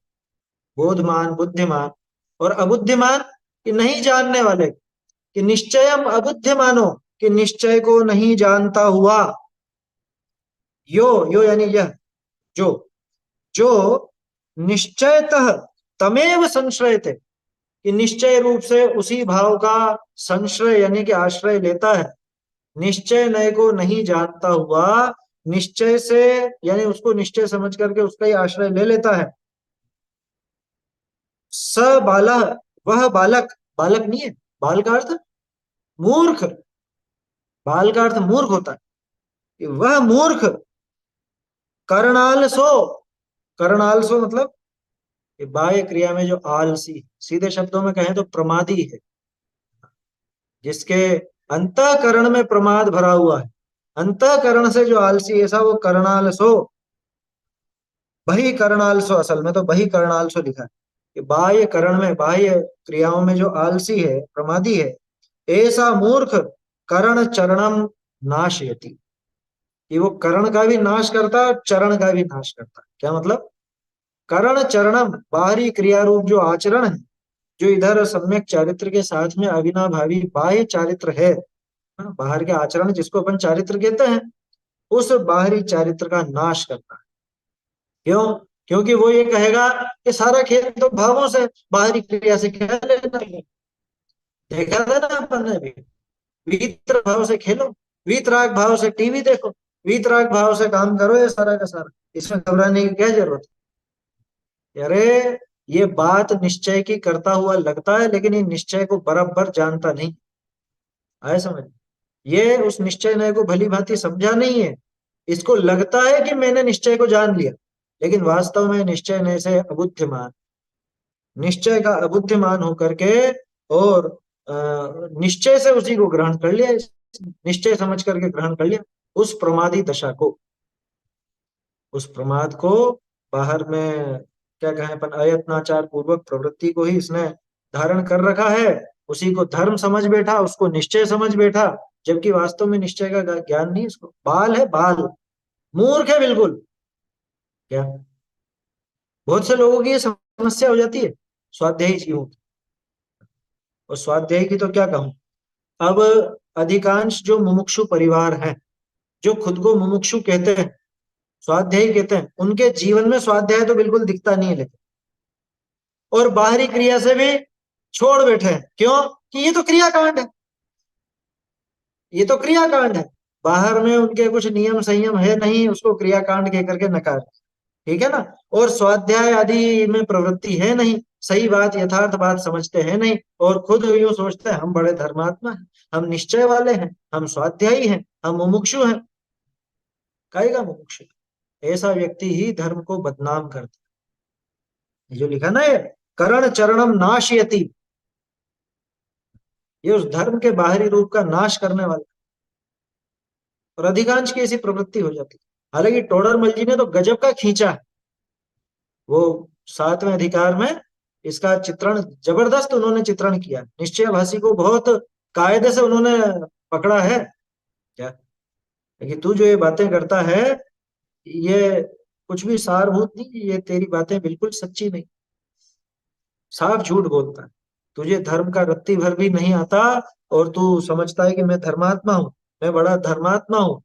बोधमान बुद्धिमान, और अबुद्धिमान कि नहीं जानने वाले, कि निश्चयम अबुद्धिमानो कि निश्चय को नहीं जानता हुआ, यो यो यानी यह, जो जो निश्चयतः तमेव संश्रयते, कि निश्चय रूप से उसी भाव का संश्रय यानी कि आश्रय लेता है, निश्चय नय को नहीं जानता हुआ, निश्चय से यानी उसको निश्चय समझ करके उसका ही आश्रय ले लेता है। स बाला, वह बालक, बालक नहीं है, बाल का अर्थ मूर्ख, बाल का अर्थ मूर्ख होता है, कि वह मूर्ख करणालसो, करणालसो मतलब कि बाह्य क्रिया में जो आलसी, सीधे शब्दों में कहें तो प्रमादी है, जिसके अंतःकरण में प्रमाद भरा हुआ है, अंतःकरण से जो आलसी ऐसा वो करणालसो, बही करणालसो, असल में तो बही करणालसो लिखा है कि बाह्य करण में, बाह्य क्रियाओं में जो आलसी है, प्रमादी है, ऐसा मूर्ख करण चरणम नाशयति, कि वो करण का भी नाश करता है, चरण का भी नाश करता है। क्या मतलब? करण चरणम बाहरी क्रिया रूप जो आचरण है, जो इधर सम्यक चारित्र के साथ में अविनाभावी बाह्य चारित्र है, बाहर के आचरण जिसको अपन चारित्र कहते हैं, उस बाहरी चारित्र का नाश करता है। क्यों? क्योंकि वो ये कहेगा कि सारा खेल तो भावों से, बाहरी क्रिया से क्या लेना है। देखा था ना अपन ने भी, वीतर भाव से खेलो, वीतराग भाव से टीवी देखो, वीतराग भाव से काम करो, ये सारा का सारा, इसमें घबराने की क्या जरूरत है? अरे ये बात निश्चय की करता हुआ लगता है, लेकिन ये निश्चय को बराबर जानता नहीं। आए समझ? ये उस निश्चय नय को भली भांति समझा नहीं है, इसको लगता है कि मैंने निश्चय को जान लिया, लेकिन वास्तव में निश्चय नय से अबुद्धिमान, निश्चय का अबुद्धिमान होकर के, और निश्चय से उसी को ग्रहण कर लिया, निश्चय समझ करके ग्रहण कर लिया उस प्रमादी दशा को, उस प्रमाद को, बाहर में क्या कहें अपन, अयत्नाचार पूर्वक प्रवृत्ति को ही इसने धारण कर रखा है, उसी को धर्म समझ बैठा, उसको निश्चय समझ बैठा, जबकि वास्तव में निश्चय का ज्ञान नहीं, इसको बाल है, बाल, मूर्ख है बिल्कुल। क्या? बहुत से लोगों की ये समस्या हो जाती है स्वाध्यायी जीवों की, और स्वाध्यायी की तो क्या कहूं। अब अधिकांश जो मुमुक्षु परिवार हैं, जो खुद को मुमुक्षु कहते हैं, स्वाध्यायी कहते हैं, उनके जीवन में स्वाध्याय तो बिल्कुल दिखता नहीं है, लेकिन और बाहरी क्रिया से भी छोड़ बैठे हैं। क्यों? कि ये तो क्रियाकांड है, ये तो क्रियाकांड है। बाहर में उनके कुछ नियम संयम है नहीं, उसको क्रियाकांड कह करके नकार। ठीक है ना? और स्वाध्याय आदि में प्रवृत्ति है नहीं, सही बात यथार्थ बात समझते हैं नहीं, और खुद यूं सोचते हैं हम बड़े धर्मात्मा हैं, हम निश्चय वाले हैं, हम स्वाध्यायी हैं, हम मुमुक्षु हैं। कहेगा मुमुक्षु? ऐसा व्यक्ति ही धर्म को बदनाम करता है। ये जो लिखा ना, ये करण चरणम नाशयति, ये उस धर्म के बाहरी रूप का नाश करने वाला। और अधिकांश की ऐसी प्रवृत्ति हो जाती है। हालांकि टोडरमल जी ने तो गजब का खींचा है। वो 7वें अधिकार में इसका चित्रण जबरदस्त उन्होंने चित्रण किया। निश्चय भाषी को बहुत कायदे से उन्होंने पकड़ा है। क्या? कि तू जो ये बातें करता है, ये कुछ भी सारभूत नहीं, ये तेरी बातें बिल्कुल सच्ची नहीं, साफ झूठ बोलता है। तुझे धर्म का रत्ती भर भी नहीं आता, और तू समझता है कि मैं धर्मात्मा हूँ, मैं बड़ा धर्मात्मा हूँ।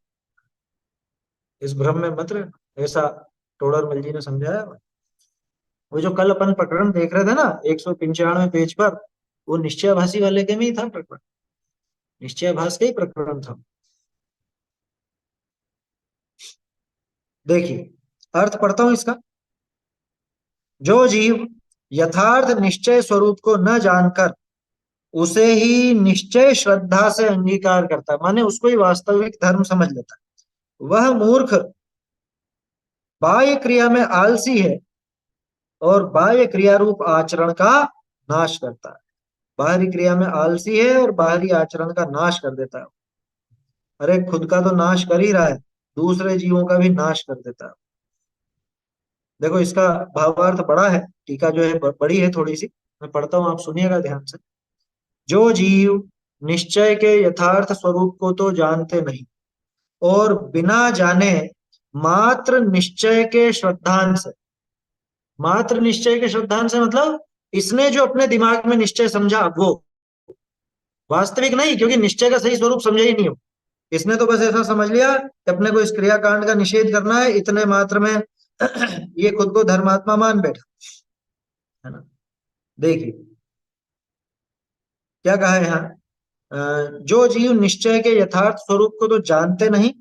इस भ्रम में मत रह। ऐसा टोडरमल जी ने समझाया। वो जो कल अपन प्रकरण देख रहे थे ना, 195 पेज पर, वो निश्चयभाषी वाले के में ही था प्रकरण, निश्चयभाष का ही प्रकरण था। देखिए, अर्थ पढ़ता हूं इसका। जो जीव यथार्थ निश्चय स्वरूप को न जानकर उसे ही निश्चय श्रद्धा से अंगीकार करता है, माने उसको ही वास्तविक धर्म समझ लेता है, वह मूर्ख बाह्य क्रिया में आलसी है और बाह्य क्रिया रूप आचरण का नाश करता है। बाहरी क्रिया में आलसी है और बाहरी आचरण का नाश कर देता है। अरे खुद का तो नाश कर ही रहा है, दूसरे जीवों का भी नाश कर देता है। देखो इसका भावार्थ बड़ा है, टीका जो है बड़ी है थोड़ी सी, मैं पढ़ता हूं, आप सुनिएगा ध्यान से। जो जीव निश्चय के यथार्थ स्वरूप को तो जानते नहीं और बिना जाने मात्र निश्चय के श्रद्धांत से, मात्र निश्चय के श्रद्धांत से मतलब इसने जो अपने दिमाग में निश्चय समझा वो वास्तविक नहीं, क्योंकि निश्चय का सही स्वरूप समझा ही नहीं हो। इसने तो बस ऐसा समझ लिया कि अपने को इस क्रियाकांड का निषेध करना है, इतने मात्र में ये खुद को धर्मात्मा मान बैठा है ना। देखिए क्या कहा है यहाँ, जो जीव निश्चय के यथार्थ स्वरूप को तो जानते नहीं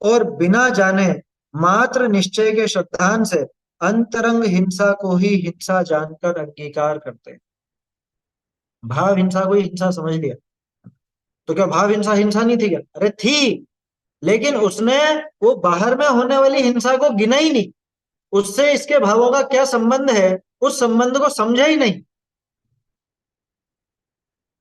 और बिना जाने मात्र निश्चय के श्रद्धांत से अंतरंग हिंसा को ही हिंसा जानकर अंगीकार करते हैं। भाव हिंसा को ही हिंसा समझ लिया, तो क्या भाव हिंसा हिंसा नहीं थी क्या? अरे थी, लेकिन उसने वो बाहर में होने वाली हिंसा को गिना ही नहीं, उससे इसके भावों का क्या संबंध है उस संबंध को समझा ही नहीं।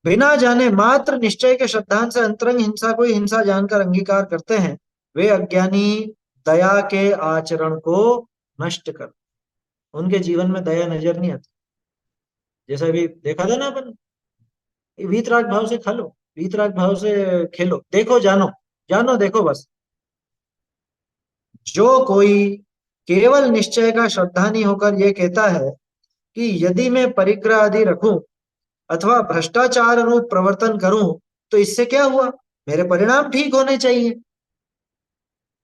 बिना जाने मात्र निश्चय के श्रद्धांत से अंतरंग हिंसा को ही हिंसा जानकर अंगीकार करते हैं, वे अज्ञानी दया के आचरण को नष्ट कर, उनके जीवन में दया नजर नहीं आती। जैसा अभी देखा था ना अपन, वीतराग भाव से खा लो, वीतराग भाव से खेलो, देखो जानो, जानो देखो बस। जो कोई केवल निश्चय का श्रद्धानी होकर यह कहता है कि यदि मैं परिग्रह आदि रखूं अथवा भ्रष्टाचार रूप प्रवर्तन करूं तो इससे क्या हुआ, मेरे परिणाम ठीक होने चाहिए।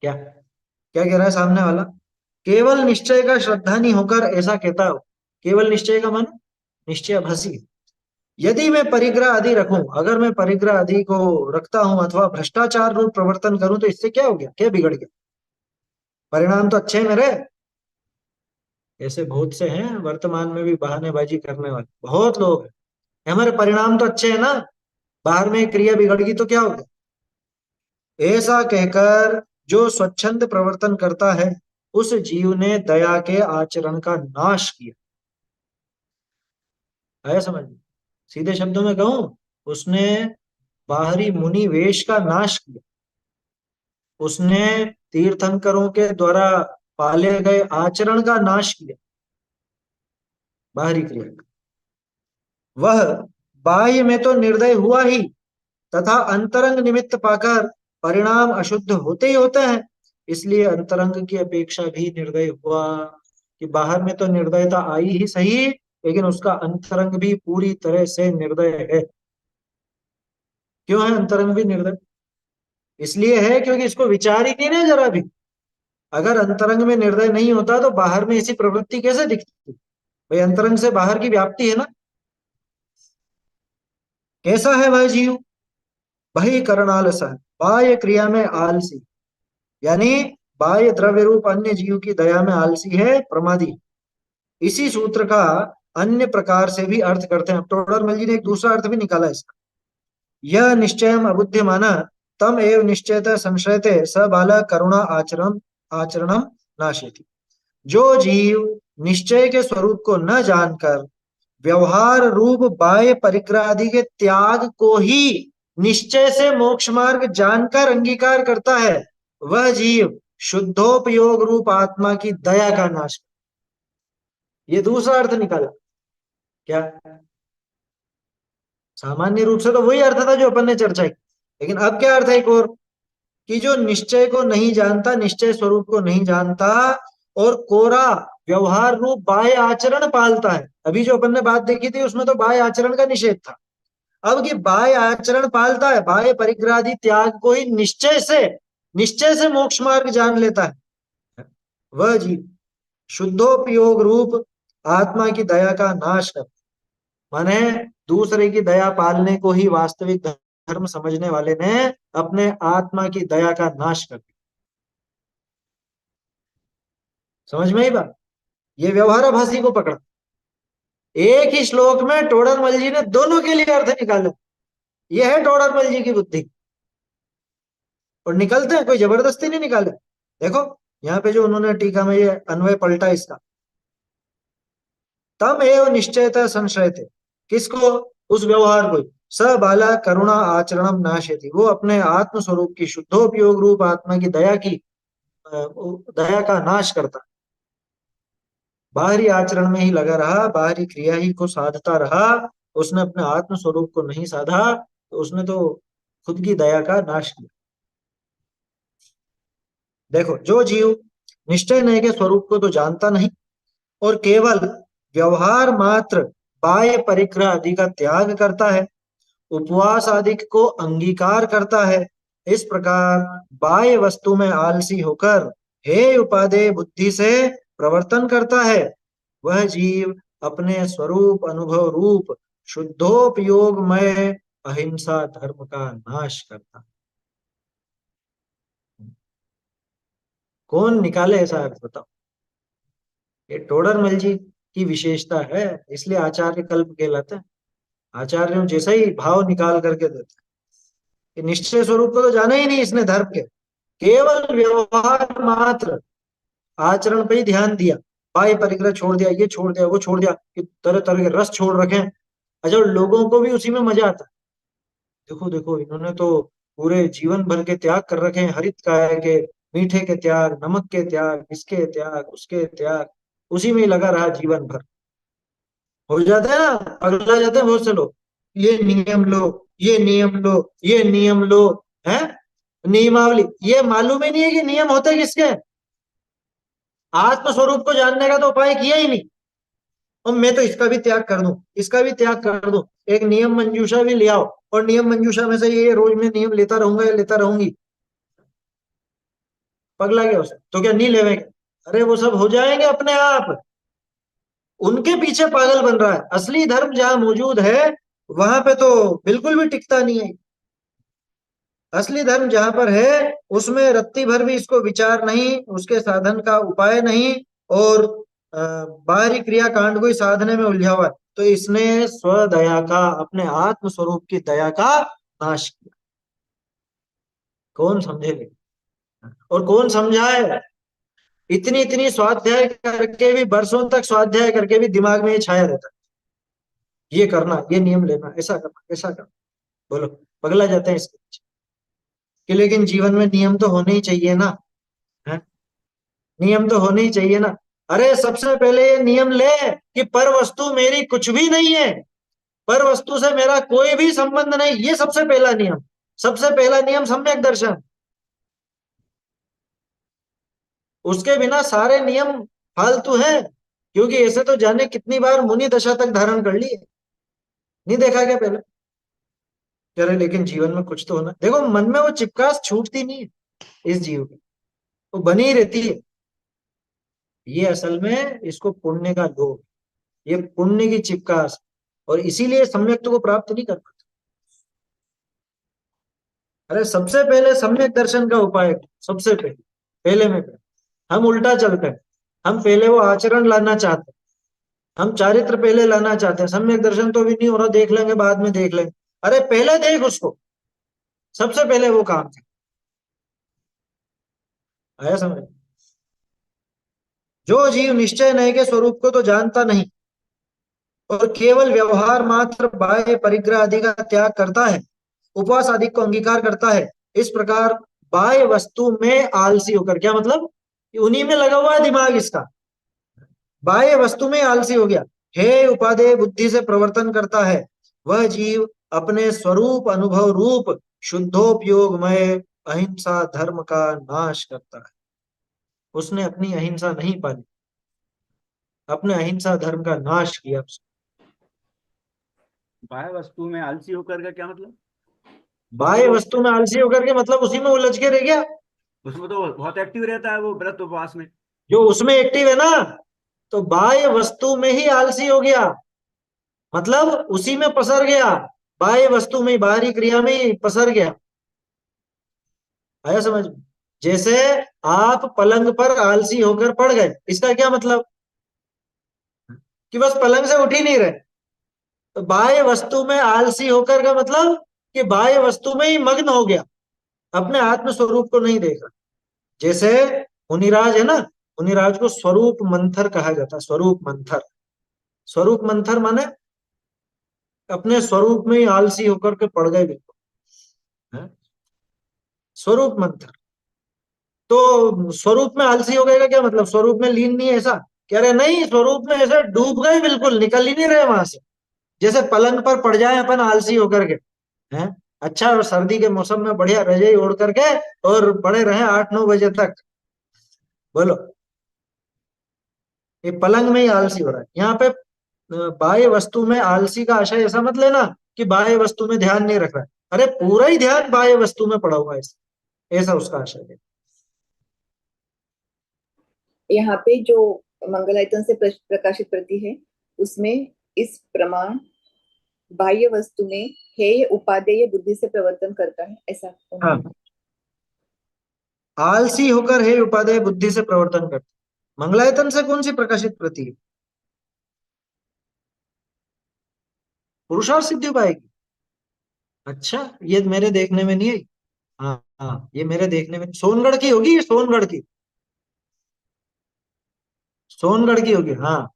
क्या क्या कह रहा है सामने वाला? केवल निश्चय का श्रद्धानी होकर ऐसा कहता हो, केवल निश्चय का मन निश्चय भाषी। यदि मैं परिग्रह आदि रखूं, अगर मैं परिग्रह आदि को रखता हूं अथवा भ्रष्टाचार रूप प्रवर्तन करूं तो इससे क्या हो गया, क्या बिगड़ गया, परिणाम तो अच्छे हैं मेरे। ऐसे बहुत से हैं वर्तमान में भी बहानेबाजी करने वाले बहुत लोग हैं, हमारे परिणाम तो अच्छे हैं ना, बाहर में क्रिया बिगड़ गई तो क्या हो गया। ऐसा कहकर जो स्वच्छंद प्रवर्तन करता है उस जीव ने दया के आचरण का नाश किया। आया समझ में? सीधे शब्दों में कहूं, उसने बाहरी मुनि वेश का नाश किया, उसने तीर्थंकरों के द्वारा पाले गए आचरण का नाश किया, बाहरी क्रिया का। वह बाह्य में तो निर्दय हुआ ही, तथा अंतरंग निमित्त पाकर परिणाम अशुद्ध होते ही होते हैं, इसलिए अंतरंग की अपेक्षा भी निर्दय हुआ। कि बाहर में तो निर्दयता आई ही सही, लेकिन उसका अंतरंग भी पूरी तरह से निर्दय है। क्यों है अंतरंग भी निर्दय? इसलिए है क्योंकि इसको विचार ही नहीं ना जरा भी। अगर अंतरंग में निर्दय नहीं होता तो बाहर में ऐसी प्रवृत्ति कैसे दिखती? भाई अंतरंग से बाहर की व्याप्ति है ना। कैसा है वह जीव? वही करणालसा है, बाह्य क्रिया में आलसी, यानी बाह्य द्रव्य रूप अन्य जीव की दया में आलसी है, प्रमादी। इसी सूत्र का अन्य प्रकार से भी अर्थ करते हैं। टोडरमल जी ने एक दूसरा अर्थ भी निकाला इसका। यह निश्चय अबुद्धिमान तम एव निश्चयतः संशयते स बाल करुणा आचरण आचरणम नाशेति। जो जीव निश्चय के स्वरूप को न जानकर व्यवहार रूप बाह्य परिग्रह आदि के त्याग को ही निश्चय से मोक्ष मार्ग जानकर अंगीकार करता है, वह जीव शुद्धोपयोग रूप आत्मा की दया का नाश। ये दूसरा अर्थ निकाला। क्या? सामान्य रूप से तो वही अर्थ था जो अपन ने चर्चा की, लेकिन अब क्या अर्थ है एक और, कि जो निश्चय को नहीं जानता, निश्चय स्वरूप को नहीं जानता और कोरा व्यवहार रूप बाह्य आचरण पालता है। अभी जो अपन ने बात देखी थी उसमें तो बाह्य आचरण का निषेध था। अब की बाह्य आचरण पालता है, बाह्य परिग्रह आदि त्याग को ही निश्चय से मोक्ष मार्ग जान लेता है, वह जीव शुद्धोपयोग रूप आत्मा की दया का नाश कर, माने दूसरे की दया पालने को ही वास्तविक धर्म समझने वाले ने अपने आत्मा की दया का नाश कर दिया। समझ में ही बात? ये व्यवहाराभासी को पकड़ा। एक ही श्लोक में टोडरमल जी ने दोनों के लिए अर्थ निकाले। यह है टोडरमल जी की बुद्धि। और निकलते हैं, कोई जबरदस्ती नहीं निकाले। देखो यहाँ पे जो उन्होंने टीका में ये अन्वय पलटा इसका, तम एव निश्चयता संशय थे, किसको? उस व्यवहार को। स बाला करुणा आचरणम नाशयति, वो अपने आत्म स्वरूप की शुद्धोपयोग रूप आत्मा की दया की दया का नाश करता। बाहरी आचरण में ही लगा रहा, बाहरी क्रिया ही को साधता रहा, उसने अपने आत्म स्वरूप को नहीं साधा, तो उसने तो खुद की दया का नाश किया। देखो जो जीव निश्चय नय के स्वरूप को तो जानता नहीं और केवल व्यवहार मात्र बाह्य परिग्रह आदि का त्याग करता है, उपवास आदि को अंगीकार करता है, इस प्रकार बाह्य वस्तु में आलसी होकर हे उपादेय बुद्धि से प्रवर्तन करता है, वह जीव अपने स्वरूप अनुभव रूप शुद्धोपयोगमय अहिंसा धर्म का नाश करता है। कौन निकाले ऐसा अर्थ बताओ? ये टोडरमल जी की विशेषता है, इसलिए आचार्य कल्प कहलाते हैं। आचार्यों जैसा ही भाव निकाल करके देते हैं कि निश्चय स्वरूप को तो जाना ही नहीं इसने धर्म के, केवल व्यवहार मात्र आचरण पे ही ध्यान दिया, बाह्य परिग्रह छोड़ दिया, ये छोड़ दिया, वो छोड़ दिया, कि तरह तरह के रस छोड़ रखे हैं। अच्छा लोगों को भी उसी में मजा आता है। देखो देखो इन्होंने तो पूरे जीवन भर के त्याग कर रखे हैं, हरित काय के, मीठे के त्याग, नमक के त्याग, इसके त्याग, उसके त्याग, उसी में ही लगा रहा जीवन भर। हो जाते हैं ना, पगला जाते हैं बहुत से लोग। ये नियम लो, ये नियम लो, ये नियम लो, है नियमावली, ये मालूम ही नहीं है कि नियम होते किसके। आत्म स्वरूप को जानने का तो उपाय किया ही नहीं। और मैं तो इसका भी त्याग कर दूं, इसका भी त्याग कर दूं, एक नियम मंजूषा भी ले आओ और नियम मंजूषा में से ये रोज में नियम लेता रहूंगा या लेता रहूंगी। पगला गया उसे तो क्या नहीं लेवेंगे? अरे वो सब हो जाएंगे अपने आप। उनके पीछे पागल बन रहा है। असली धर्म जहां मौजूद है वहां पे तो बिल्कुल भी टिकता नहीं है। असली धर्म जहां पर है उसमें रत्ती भर भी इसको विचार नहीं, उसके साधन का उपाय नहीं, और बाहरी क्रिया कांड को ही साधने में उलझा हुआ है। तो इसने स्वदया का, अपने आत्म स्वरूप की दया का नाश किया। कौन समझेगा और कौन समझाए? इतनी इतनी स्वाध्याय करके भी, वर्षों तक स्वाध्याय करके भी दिमाग में ये छाया रहता है, ये करना, ये नियम लेना, ऐसा करना, ऐसा करना। बोलो, पगला जाते हैं इसके पीछे। कि लेकिन जीवन में नियम तो होने ही चाहिए ना, है? नियम तो होने ही चाहिए ना। अरे सबसे पहले ये नियम ले कि पर वस्तु मेरी कुछ भी नहीं है, पर वस्तु से मेरा कोई भी संबंध नहीं, ये सबसे पहला नियम। सबसे पहला नियम सम्यक दर्शन। उसके बिना सारे नियम फालतू है, क्योंकि ऐसे तो जाने कितनी बार मुनि दशा तक धारण कर ली है। नहीं देखा क्या पहले? कह रहे लेकिन जीवन में कुछ तो होना। देखो मन में वो चिपकास छूटती नहीं है इस जीव की, वो बनी ही रहती है। ये असल में इसको पुण्य का लोभ, ये पुण्य की चिपकास, और इसीलिए सम्यक को प्राप्त नहीं कर पाते। अरे सबसे पहले सम्यक दर्शन का उपाय, सबसे पहले पहले में पहले हम उल्टा चलते हैं। हम पहले वो आचरण लाना चाहते हैं, हम चारित्र पहले लाना चाहते हैं। सम्यक दर्शन तो भी नहीं हो रहा, देख लेंगे बाद में देख लेंगे। अरे पहले देख उसको, सबसे पहले वो काम कर। आया समझ? जो जीव निश्चय नए के स्वरूप को तो जानता नहीं और केवल व्यवहार मात्र बाह्य परिग्रह आदि का त्याग करता है, उपवास आदि को अंगीकार करता है, इस प्रकार बाह्य वस्तु में आलसी होकर, क्या मतलब, उन्हीं में लगा हुआ है दिमाग इसका, बाह्य वस्तु में आलसी हो गया, हे उपादेय बुद्धि से प्रवर्तन करता है। वह जीव अपने स्वरूप अनुभव रूप शुद्धोपयोगमय अहिंसा धर्म का नाश करता है। उसने अपनी अहिंसा नहीं पाली, अपने अहिंसा धर्म का नाश किया। बाह्य वस्तु में आलसी होकर का क्या मतलब? तो बाह्य वो वस्तु में आलसी होकर के मतलब उसी में उलझ के रह गया। उसमें तो बहुत एक्टिव रहता है वो व्रत उपवास में। जो उसमें एक्टिव है ना, तो बाह्य वस्तु में ही आलसी हो गया, मतलब उसी में पसर गया, बाह्य वस्तु में ही, बाहरी क्रिया में ही पसर गया। आया समझ में? जैसे आप पलंग पर आलसी होकर पड़ गए, इसका क्या मतलब, कि बस पलंग से उठ ही नहीं रहे। तो बाह्य वस्तु में आलसी होकर का मतलब कि बाह्य वस्तु में ही मग्न हो गया, अपने आत्म स्वरूप को नहीं देखा। जैसे मुनिराज है ना, मुनिराज को स्वरूप मंथर कहा जाता है, स्वरूप मंथर। स्वरूप मंथर माने अपने स्वरूप में ही आलसी होकर के पड़ गए बिल्कुल, है? स्वरूप मंथर। तो स्वरूप में आलसी हो गए का क्या मतलब, स्वरूप में लीन नहीं है ऐसा, कह रहे नहीं, स्वरूप में ऐसे डूब गए बिल्कुल, निकल ही नहीं रहे वहां से। जैसे पलंग पर पड़ जाए अपन आलसी होकर के, हैं, अच्छा, और सर्दी के मौसम में बढ़िया रजाई ओढ़ करके और पड़े रहे 8-9 बजे तक, बोलो, ये पलंग में ही आलसी हो रहा है। यहाँ पे बाह्य वस्तु में आलसी का आशय ऐसा मत लेना कि बाह्य वस्तु में ध्यान नहीं रख रहा है, अरे पूरा ही ध्यान बाह्य वस्तु में पड़ा हुआ है, ऐसा उसका आशय है। यहाँ पे जो मंगलायतन से प्रकाशित प्रति है उसमें इस प्रमाण बाह्य वस्तु में हेय उपादेय बुद्धि से प्रवर्तन करता है, ऐसा हाँ, आलसी होकर हे उपादेय बुद्धि से प्रवर्तन करते। मंगलायतन से कौन सी प्रकाशित प्रति है? पुरुषार्थ सिद्धि पाएगी। अच्छा, ये मेरे देखने में नहीं आई। हाँ हाँ, ये मेरे देखने में सोनगढ़ की होगी, ये सोनगढ़ की, सोनगढ़ की होगी, हाँ।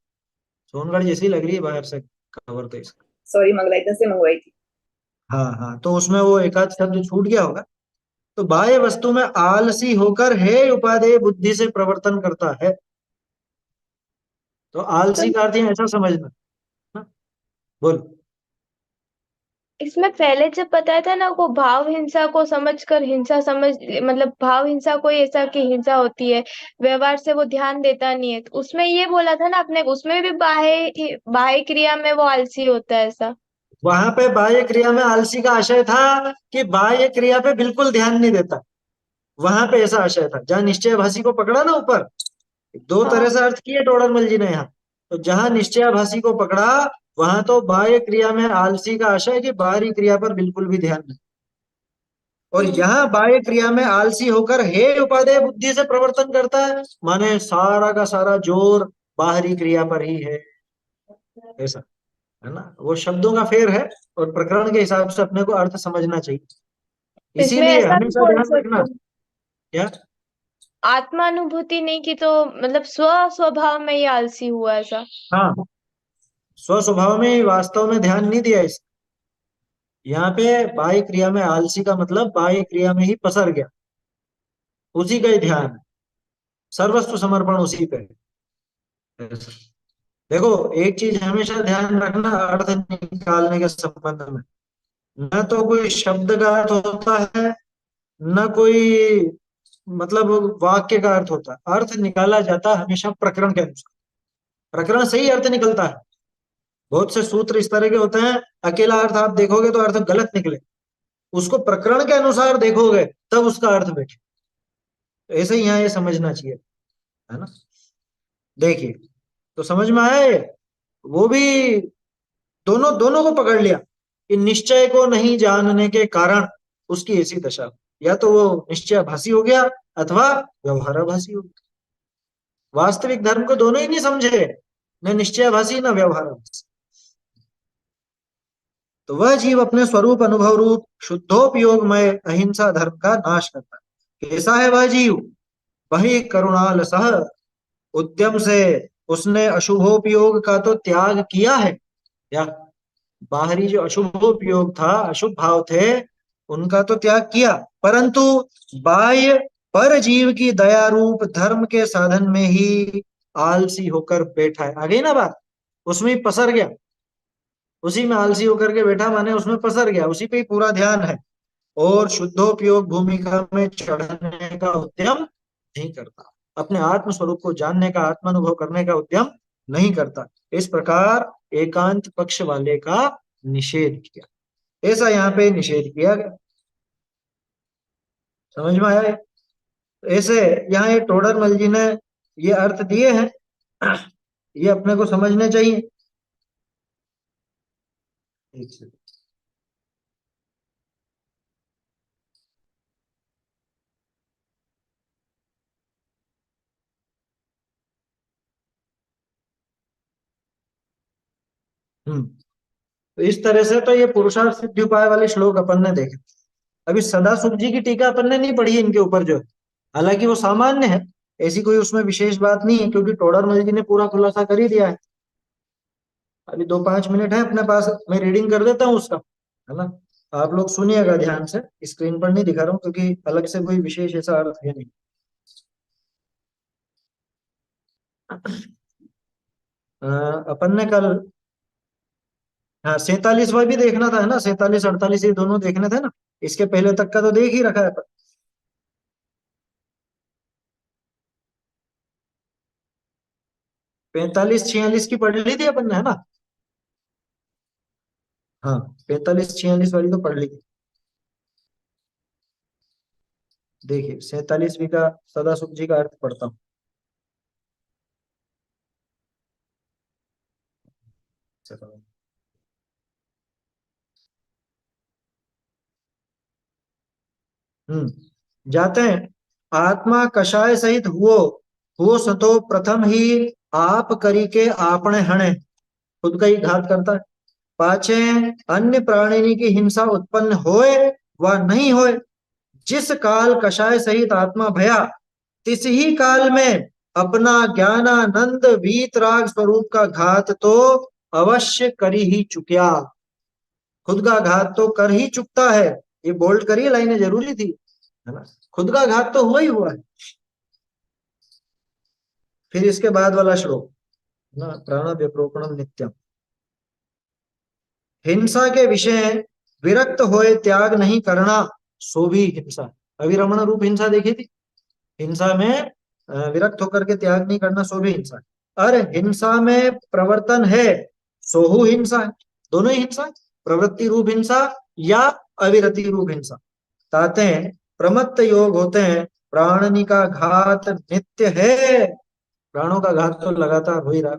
सोनगढ़ जैसी लग रही है बाहर से कवर तो इसका। सॉरी, मंगलायतन से मंगवाई थी। हाँ हाँ, तो उसमें वो एक आध शब्द छूट गया होगा। तो बाह्य वस्तु में आलसी होकर हे उपादेय बुद्धि से प्रवर्तन करता है। तो तो आलसी का अर्थ यहाँ ऐसा समझना। हाँ, बोल। इसमें पहले जब बताया था ना, वो भाव हिंसा को समझकर हिंसा समझ, मतलब भाव हिंसा कोई ऐसा कि हिंसा होती है, व्यवहार से वो ध्यान देता नहीं है, तो उसमें ये बोला था ना आपने, उसमें भी बाह्य बाह्य क्रिया में वो आलसी होता है ऐसा। वहां पे बाह्य क्रिया में आलसी का आशय था कि बाह्य क्रिया पे बिल्कुल ध्यान नहीं देता, वहां पे ऐसा आशय था। जहां निश्चयभाषी को पकड़ा ना ऊपर, दो तरह हाँ। से अर्थ किए टोडरमल जी ने यहाँ। तो जहां निश्चयाभासी को पकड़ा, वहां तो बाह्य क्रिया में आलसी का आशय कि बाहरी क्रिया पर बिल्कुल भी ध्यान नहीं, और यहाँ बाह्य क्रिया में आलसी होकर हे उपादेय बुद्धि से प्रवर्तन करता है, माने सारा का सारा जोर बाहरी क्रिया पर ही है, ऐसा है ना। वो शब्दों का फेर है, और प्रकरण के हिसाब से अपने को अर्थ समझना चाहिए, इसमें इसीलिए ऐसा भी हमेशा बोल ध्यान सकते रखना। हैं, क्या? आत्मानुभूति नहीं की तो मतलब स्व स्वभाव में ही आलसी हुआ ऐसा। हाँ, स्व स्वभाव में वास्तव में ध्यान नहीं दिया इस, यहाँ पे बाह्य क्रिया में आलसी का मतलब बाह्य क्रिया में ही पसर गया, उसी का ही ध्यान है, सर्वस्व समर्पण उसी पे है। देखो, एक चीज हमेशा ध्यान रखना अर्थ निकालने के संबंध में, न तो कोई शब्द का अर्थ होता है, न कोई मतलब वाक्य का अर्थ होता है। अर्थ निकाला जाता है हमेशा प्रकरण के अनुसार, प्रकरण से ही अर्थ निकलता है। बहुत से सूत्र इस तरह के होते हैं, अकेला अर्थ आप देखोगे तो अर्थ गलत निकले, उसको प्रकरण के अनुसार देखोगे तब उसका अर्थ बैठे। तो ऐसे ही यहाँ ये समझना चाहिए, है ना। देखिए, तो समझ में आया ये? वो भी दोनों दोनों को पकड़ लिया कि निश्चय को नहीं जानने के कारण उसकी ऐसी दशा, या तो वो निश्चयाभासी हो गया अथवा व्यवहाराभासी हो गया। वास्तविक धर्म को दोनों ही नहीं समझे, न निश्चयाभासी न व्यवहाराभासी। तो वह जीव अपने स्वरूप अनुभव रूप शुद्धोपयोगमय अहिंसा धर्म का नाश करता है। कैसा है वह जीव? वही करुणाल सह उद्यम से उसने अशुभोपयोग का तो त्याग किया है, या बाहरी जो अशुभोपयोग था, अशुभ भाव थे, उनका तो त्याग किया, परंतु बाह्य पर जीव की दया रूप धर्म के साधन में ही आलसी होकर बैठा है। आ गई ना बात? उसमें ही पसर गया, उसी में आलसी होकर के बैठा, माने उसमें पसर गया, उसी पे ही पूरा ध्यान है, और शुद्धोपयोग भूमिका में चढ़ने का उद्यम नहीं करता, अपने आत्म स्वरूप को जानने का, आत्मानुभव करने का उद्यम नहीं करता। इस प्रकार एकांत पक्ष वाले का निषेध किया, ऐसा यहाँ पे निषेध किया गया। समझ में आया है? ऐसे यहाँ ये टोडरमल जी ने ये अर्थ दिए हैं, ये अपने को समझने चाहिए। एक सेकंड। तो इस तरह से तो ये पुरुषार्थ सिद्धि उपाय वाले श्लोक अपन ने देखे। अभी सदासुख जी की टीका अपन ने नहीं पढ़ी है इनके ऊपर जो है, हालांकि वो सामान्य है, ऐसी कोई उसमें विशेष बात नहीं है, क्योंकि टोडरमल जी ने पूरा खुलासा कर ही दिया है। अभी 2-5 मिनट है अपने पास, मैं रीडिंग कर देता हूँ उसका, है ना। आप लोग सुनिएगा ध्यान से, स्क्रीन पर नहीं दिखा रहा हूँ क्योंकि अलग से कोई विशेष ऐसा अर्थ है नहीं। अ, अपन ने कल, हाँ 47वां भी देखना था, है ना, 47-48 ये दोनों देखने थे ना, इसके पहले तक का तो देख ही रखा है अपन। 45-46 की पढ़ ली थी अपन ने, है ना। हाँ, 45-46 वाली तो पढ़ ली थी। देखिए 47वीं का सदासुख जी का अर्थ पढ़ता हूँ। चलो। जाते हैं। आत्मा कषाय सहित हुओ सतो प्रथम ही आप करी के आपने हणे, खुद का ही घात करता है। पाछे अन्य प्राणी की हिंसा उत्पन्न होए व नहीं होए, जिस काल कषाय सहित आत्मा भया, तिस ही काल में अपना ज्ञानानंद वीतराग स्वरूप का घात तो अवश्य कर ही चुक्या। खुद का घात तो कर ही चुकता है, ये बोल्ड करिए, लाइनें जरूरी थी, है ना। खुद का घात तो हुआ ही हुआ है। फिर इसके बाद वाला श्लोक ना, प्राण व्यप्रोपणम नित्यम, हिंसा के विषय विरक्त होए त्याग नहीं करना, सो भी हिंसा। अविरमण रूप हिंसा देखी थी, हिंसा में विरक्त होकर के त्याग नहीं करना, सो भी हिंसा है। अरे हिंसा में प्रवर्तन है, सोहु हिंसा है। दोनों ही हिंसा है, प्रवृत्ति रूप हिंसा या अविरति रूप हिंसा। ताते हैं प्रमत्त योग होते हैं, प्राणनी का घात नित्य है। प्राणों का घात तो लगातार हो ही रहा है।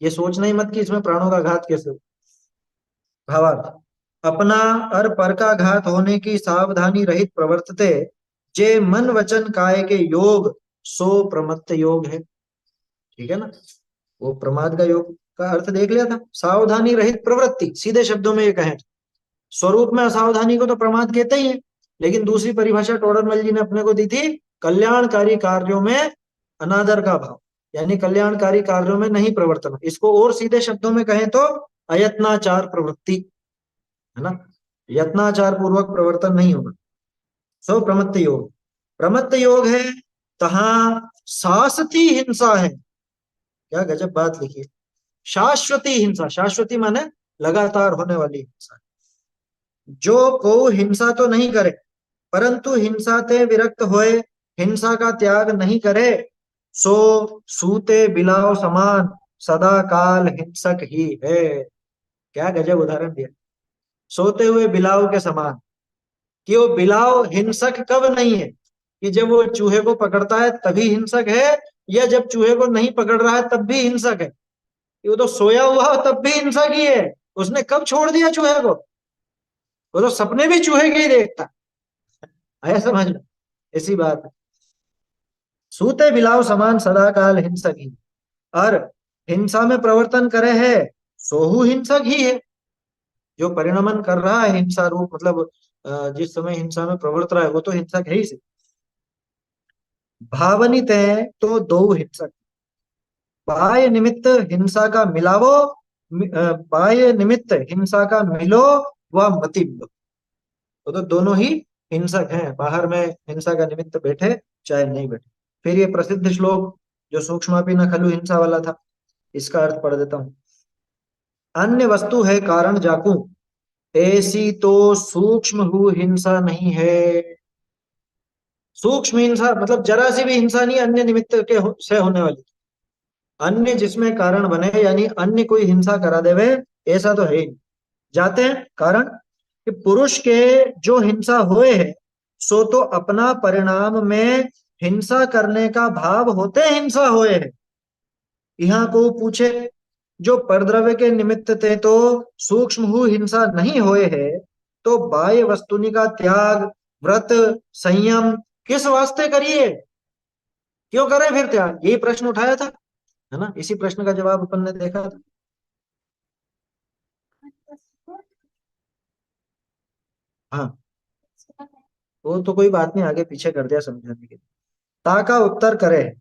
ये सोचना ही मत कि इसमें प्राणों का घात कैसे हो। भावार्थ, अपना और पर का घात होने की सावधानी रहित प्रवर्तते, जे मन वचन काय के योग, सो प्रमत्त योग है। ठीक है ना, वो प्रमाद का योग का अर्थ देख लिया था, सावधानी रहित प्रवृत्ति। सीधे शब्दों में ये कहें, स्वरूप में असावधानी को तो प्रमाद कहते ही है, लेकिन दूसरी परिभाषा टोडरमल जी ने अपने को दी थी, कल्याणकारी कार्यों में अनादर का भाव, यानी कल्याणकारी कार्यों में नहीं प्रवर्तन। इसको और सीधे शब्दों में कहें तो अयत्नाचार प्रवृत्ति, है ना, यत्नाचार पूर्वक प्रवर्तन नहीं होगा, सो प्रमत्त योग। प्रमत्त योग है तहा शाश्वती हिंसा है। क्या गजब बात लिखी है, शाश्वती हिंसा। शाश्वती माने लगातार होने वाली हिंसा। जो को हिंसा तो नहीं करे, परंतु हिंसा ते विरक्त होए, हिंसा का त्याग नहीं करे, सो सूते बिलाव समान सदा काल हिंसक ही है। क्या गजब उदाहरण दिया, सोते हुए बिलाव के समान, कि वो बिलाव हिंसक कब नहीं है, कि जब वो चूहे को पकड़ता है तभी हिंसक है, या जब चूहे को नहीं पकड़ रहा है तब भी हिंसक है? कि वो तो सोया हुआ हो तब भी हिंसक ही है, उसने कब छोड़ दिया चूहे को? वो तो सपने भी चूहे के ही देखता। आया समझ में? इसी बात है। सूते बिलाव समान सदा काल हिंसक ही, और हिंसा में प्रवर्तन करे है सोहू हिंसक ही है। जो परिणमन कर रहा है हिंसा रूप, मतलब जिस समय हिंसा में प्रवर्त रहा है, वो तो हिंसक है ही से। भावनित है तो दो हिंसक, बाह्य निमित्त हिंसा का मिलावो, बाह्य निमित्त हिंसा का मिलो व मति मिलो। तो दोनों ही हिंसक हैं, बाहर में हिंसा का निमित्त बैठे चाहे नहीं बैठे। फिर ये प्रसिद्ध श्लोक जो सूक्ष्मापि न खलु हिंसा वाला था, इसका अर्थ पढ़ देता हूं। अन्य वस्तु है कारण जाकू, ऐसी तो सूक्ष्म हु हिंसा नहीं है। सूक्ष्म हिंसा मतलब जरा सी भी हिंसा नहीं, अन्य निमित्त के से होने वाली। अन्य जिसमें कारण बने, यानी अन्य कोई हिंसा करा देवे, ऐसा तो है ही नहीं। जाते हैं कारण कि पुरुष के जो हिंसा होए है सो तो अपना परिणाम में हिंसा करने का भाव होते हिंसा होए है। यहाँ को पूछे जो परद्रव्य के निमित्त थे तो सूक्ष्म हु हिंसा नहीं होए है, तो बाह्य वस्तुनि का त्याग, व्रत, संयम किस वास्ते करिए? क्यों करें फिर त्याग? यही प्रश्न उठाया था, है ना? इसी प्रश्न का जवाब अपन ने देखा था। हाँ, वो तो कोई बात नहीं, आगे पीछे कर दिया समझाने के लिए। ता का उत्तर करे,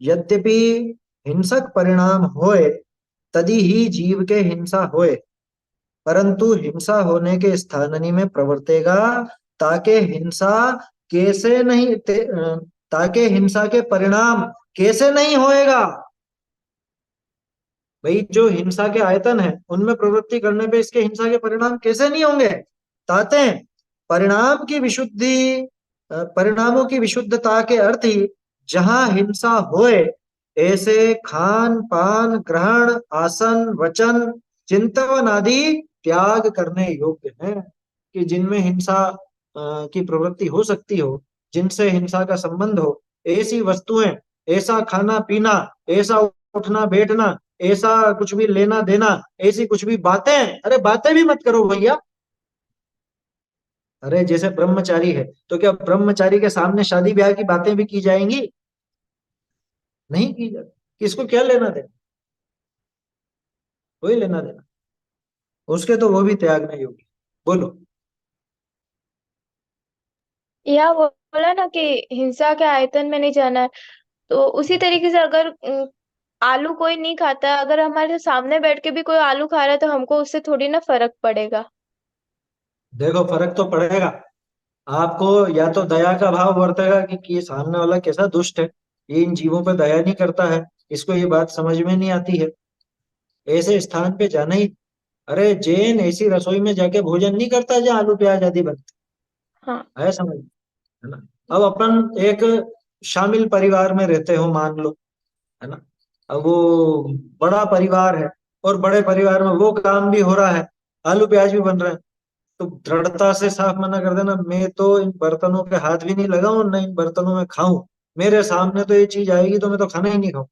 यद्यपि हिंसक परिणाम होए तदी ही जीव के हिंसा होए, परंतु हिंसा होने के स्थाननी में प्रवर्तेगा, ताके हिंसा कैसे नहीं ताके हिंसा के परिणाम कैसे नहीं होएगा? भाई जो हिंसा के आयतन है उनमें प्रवृत्ति करने पे इसके हिंसा के परिणाम कैसे नहीं होंगे? ताते परिणाम की विशुद्धि, परिणामों की विशुद्धता के अर्थ ही जहां हिंसा होए ऐसे खान पान ग्रहण आसन वचन चिंतन आदि त्याग करने योग्य हैं। कि जिनमें हिंसा की प्रवृत्ति हो सकती हो, जिनसे हिंसा का संबंध हो, ऐसी वस्तुएं, ऐसा खाना पीना, ऐसा उठना बैठना, ऐसा कुछ भी लेना देना, ऐसी कुछ भी बातें, अरे बातें भी मत करो भैया। अरे जैसे ब्रह्मचारी है तो क्या ब्रह्मचारी के सामने शादी ब्याह की बातें भी की जाएंगी? नहीं की जाती। किसको क्या लेना देना? कोई लेना देना, उसके तो वो भी त्यागने योग्य। बोलो। यह बोला ना कि हिंसा के आयतन में नहीं जाना है, तो उसी तरीके से अगर आलू कोई नहीं खाता, अगर हमारे सामने बैठ के भी कोई आलू खा रहा है तो हमको उससे थोड़ी ना फर्क पड़ेगा। देखो फर्क तो पड़ेगा आपको, या तो दया का भाव बरतेगा कि ये सामने वाला कैसा दुष्ट है, ये इन जीवों पर दया नहीं करता है, इसको ये बात समझ में नहीं आती है, ऐसे स्थान पे जाना ही। अरे जैन ऐसी रसोई में जाके भोजन नहीं करता जहाँ आलू प्याज आदि बनते, हाँ। है समझ, है ना? अब अपन एक शामिल परिवार में रहते हो मान लो, है ना? अब वो बड़ा परिवार है, और बड़े परिवार में वो काम भी हो रहा है, आलू प्याज भी बन रहे हैं, तो दृढ़ता से साफ मना कर देना, मैं तो इन बर्तनों के हाथ भी नहीं लगाऊं, न इन बर्तनों में खाऊं, मेरे सामने तो ये चीज आएगी तो मैं तो खाना ही नहीं खाऊं।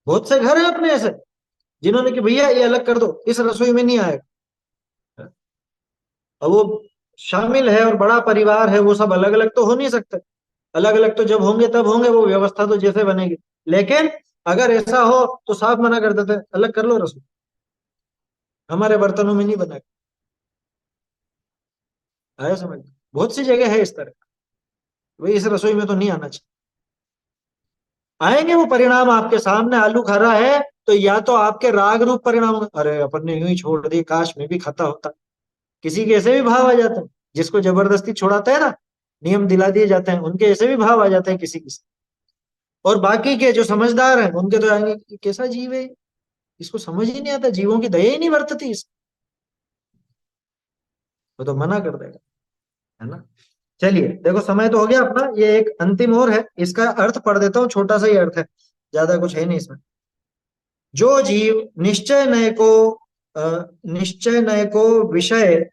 बहुत से घर हैं अपने ऐसे जिन्होंने कि भैया ये अलग कर दो, इस रसोई में नहीं आएगा। अब वो शामिल है और बड़ा परिवार है, वो सब अलग अलग तो हो नहीं सकते। अलग अलग तो जब होंगे तब होंगे, वो व्यवस्था तो जैसे बनेगी। लेकिन अगर ऐसा हो तो साफ मना कर देते, अलग कर लो रसोई, हमारे बर्तनों में नहीं बना। आया समझ? बहुत सी जगह है इस तरह, भाई इस रसोई में तो नहीं आना चाहिए। आएंगे वो परिणाम आपके सामने, आलू खा रहा है तो या तो आपके राग रूप परिणाम होंगे, अरे अपन ने यूं ही छोड़ दी, काश मैं भी खाता होता। किसी के ऐसे भी भाव आ जाते हैं, जिसको जबरदस्ती छुड़ाते हैं ना, नियम दिला दिए जाते हैं, उनके ऐसे भी भाव आ जाते हैं किसी किसी। और बाकी के जो समझदार हैं उनके तो आएंगे कि कैसा जीव है, इसको समझ ही नहीं आता, जीवों की दया ही नहीं बरतती इस, वो तो मना कर देगा, है ना? चलिए देखो समय तो हो गया अपना, ये एक अंतिम और है, इसका अर्थ पढ़ देता हूँ, छोटा सा ही अर्थ है, ज्यादा कुछ है नहीं इसमें। जो जीव निश्चय नय को विषय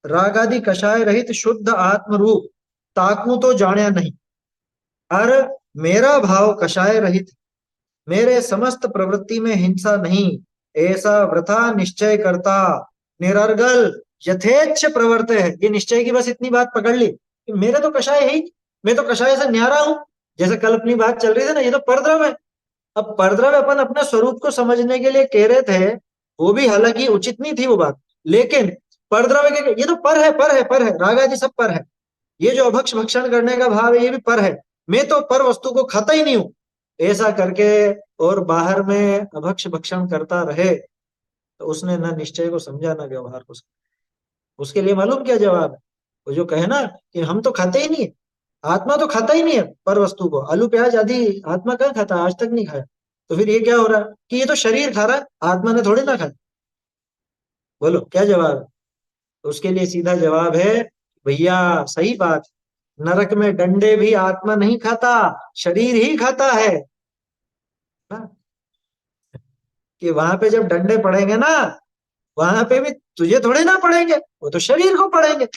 राग आदि कषाय रहित शुद्ध आत्म रूप ताकू तो जाने नहीं। और मेरा भाव कषाय रहित, मेरे समस्त प्रवृत्ति में हिंसा नहीं, ऐसा वृथा निश्चय करता निरर्गल यथेच्छ प्रवर्ते है। ये निश्चय की बस इतनी बात पकड़ ली कि मेरे तो कषाय है ही, मैं तो कषाय से न्यारा हूं। जैसे कल अपनी बात चल रही थी ना, ये तो परद्रव है। अब परद्रव अपन अपने स्वरूप को समझने के लिए कह रहे थे, वो भी हालांकि उचित नहीं थी वो बात, लेकिन परद्रव के ये तो पर है, पर है, पर है, राग आदि सब पर है। ये जो अभक्ष भक्षण करने का भाव है ये भी पर है। मैं तो पर वस्तु को खाता ही नहीं हूं, ऐसा करके और बाहर में अभक्ष भक्षण करता रहे, तो उसने ना निश्चय को समझा ना व्यवहार को समझा। उसके लिए मालूम क्या जवाब है? वो जो कहे ना कि हम तो खाते ही नहीं है, आत्मा तो खाता ही नहीं है पर वस्तु को, आलू प्याज आदि आत्मा कहाँ खाता है? आज तक नहीं खाया। तो फिर ये क्या हो रहा है कि ये तो शरीर खा रहा है, आत्मा ने थोड़ी ना खाया। बोलो क्या जवाब है? तो उसके लिए सीधा जवाब है, भैया सही बात, नरक में डंडे भी आत्मा नहीं खाता, शरीर ही खाता है ना। कि वहां पे जब डंडे पड़ेंगे ना, वहां पे भी तुझे थोड़े ना पड़ेंगे, वो तो शरीर को पड़ेंगे।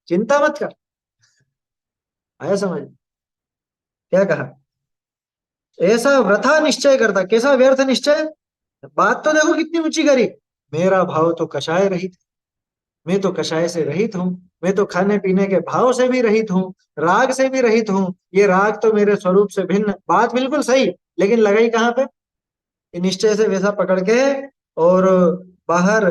चिंता मत कर। आया समझ? क्या कहा? ऐसा वृथा निश्चय करता, कैसा व्यर्थ निश्चय? बात तो देखो कितनी ऊंची करी। मेरा भाव तो कषाय रहित, मैं तो कषाय से रहित हूँ, मैं तो खाने पीने के भाव से भी रहित हूँ, राग से भी रहित हूँ, ये राग तो मेरे स्वरूप से भिन्न। बात बिल्कुल सही, लेकिन लगाई कहाँ पे? ये निश्चय से वैसा पकड़ के, और बाहर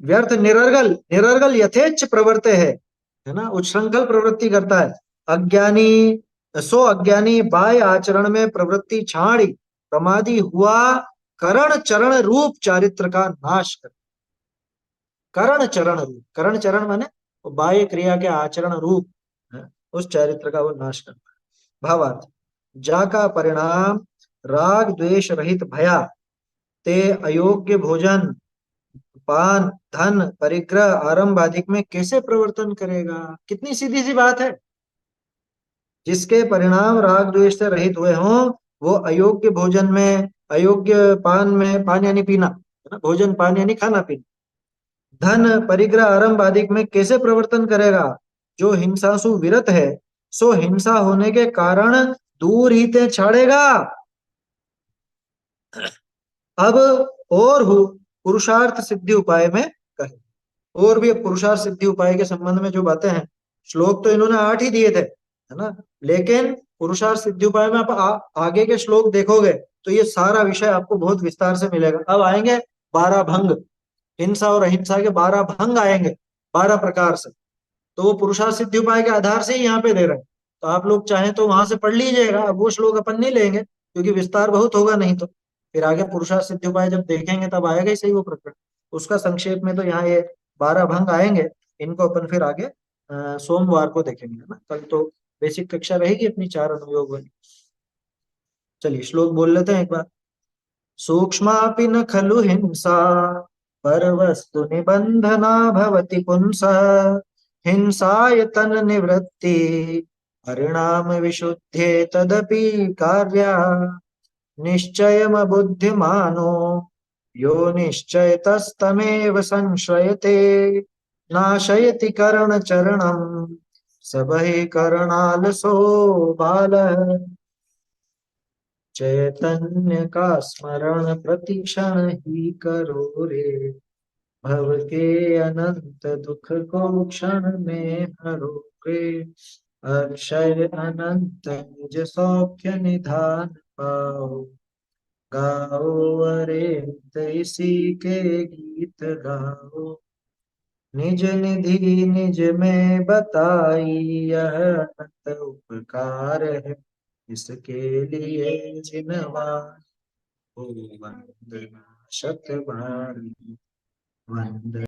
व्यर्थ निरर्गल, निरर्गल यथेच्छ प्रवृत्ति है ना, उच्छृंखल प्रवृत्ति करता है। अज्ञानी, सो अज्ञानी बाह्य आचरण में प्रवृत्ति छाड़ी प्रमादी हुआ करण चरण रूप चारित्र का नाश कर। करण चरण रूप, करण चरण माने वो बाह्य क्रिया के आचरण रूप है, उस चारित्र का वो नाश करता है। भावार्थ, जाका परिणाम राग द्वेष रहित भया ते अयोग्य भोजन पान धन परिग्रह आरंभ आदि में कैसे प्रवर्तन करेगा? कितनी सीधी सी बात है। जिसके परिणाम राग द्वेष से रहित हुए हों, वो अयोग्य भोजन में, अयोग्य पान में, पान यानी पीना है ना, भोजन पान यानी खाना पीना, धन परिग्रह आरंभ आदि में कैसे प्रवर्तन करेगा? जो हिंसासु विरत है, सो हिंसा होने के कारण दूर ही ते छाड़ेगा। अब और हो पुरुषार्थ सिद्धि उपाय में कहे, और भी पुरुषार्थ सिद्धि उपाय के संबंध में जो बातें हैं, श्लोक तो इन्होंने 8 ही दिए थे है ना, लेकिन पुरुषार्थ सिद्धि उपाय में आप आगे के श्लोक देखोगे तो ये सारा विषय आपको बहुत विस्तार से मिलेगा। अब आएंगे 12 भंग, हिंसा और अहिंसा के 12 भंग आएंगे 12 प्रकार से, तो वो पुरुषार्थ सिद्धि उपाय के आधार से ही यहाँ पे दे रहे हैं। तो आप लोग चाहें तो वहां से पढ़ लीजिएगा, अब वो श्लोक अपन नहीं लेंगे क्योंकि विस्तार बहुत होगा, नहीं तो फिर आगे पुरुषार्थ सिद्धि उपाय जब देखेंगे तब आएगा ही सही वो प्रकरण। उसका संक्षेप में तो यहाँ ये 12 भंग आएंगे, इनको अपन फिर आगे सोमवार को देखेंगे है ना। कल तो बेसिक कक्षा रहेगी अपनी 4 अनुयोग वाली। चलिए श्लोक बोल लेते हैं एक बार। सूक्ष्मापि न खलु हिंसा परवस्तु निबंधना भवति पुंसः हिंसाय तन निवृत्ति परिणाम विशुद्धे तदपि कार्या निश्चयम बुद्धिमानो यो निश्चयतस्तमेव संश्रयते नाशयति करण चरणम सबहि करणालसो बालः चैतन्य का स्मरण प्रतिक्षण ही करो रे भव के अनंत दुख को क्षण में हरो रे अक्षय अनंत निज सौख्य निधान पाओ गाओ अरे इसी के गीत गाओ निज निधि निज में बताई यह अनंत उपकार है इसके लिए जिनवान हो वंदना शतवारी वंदना।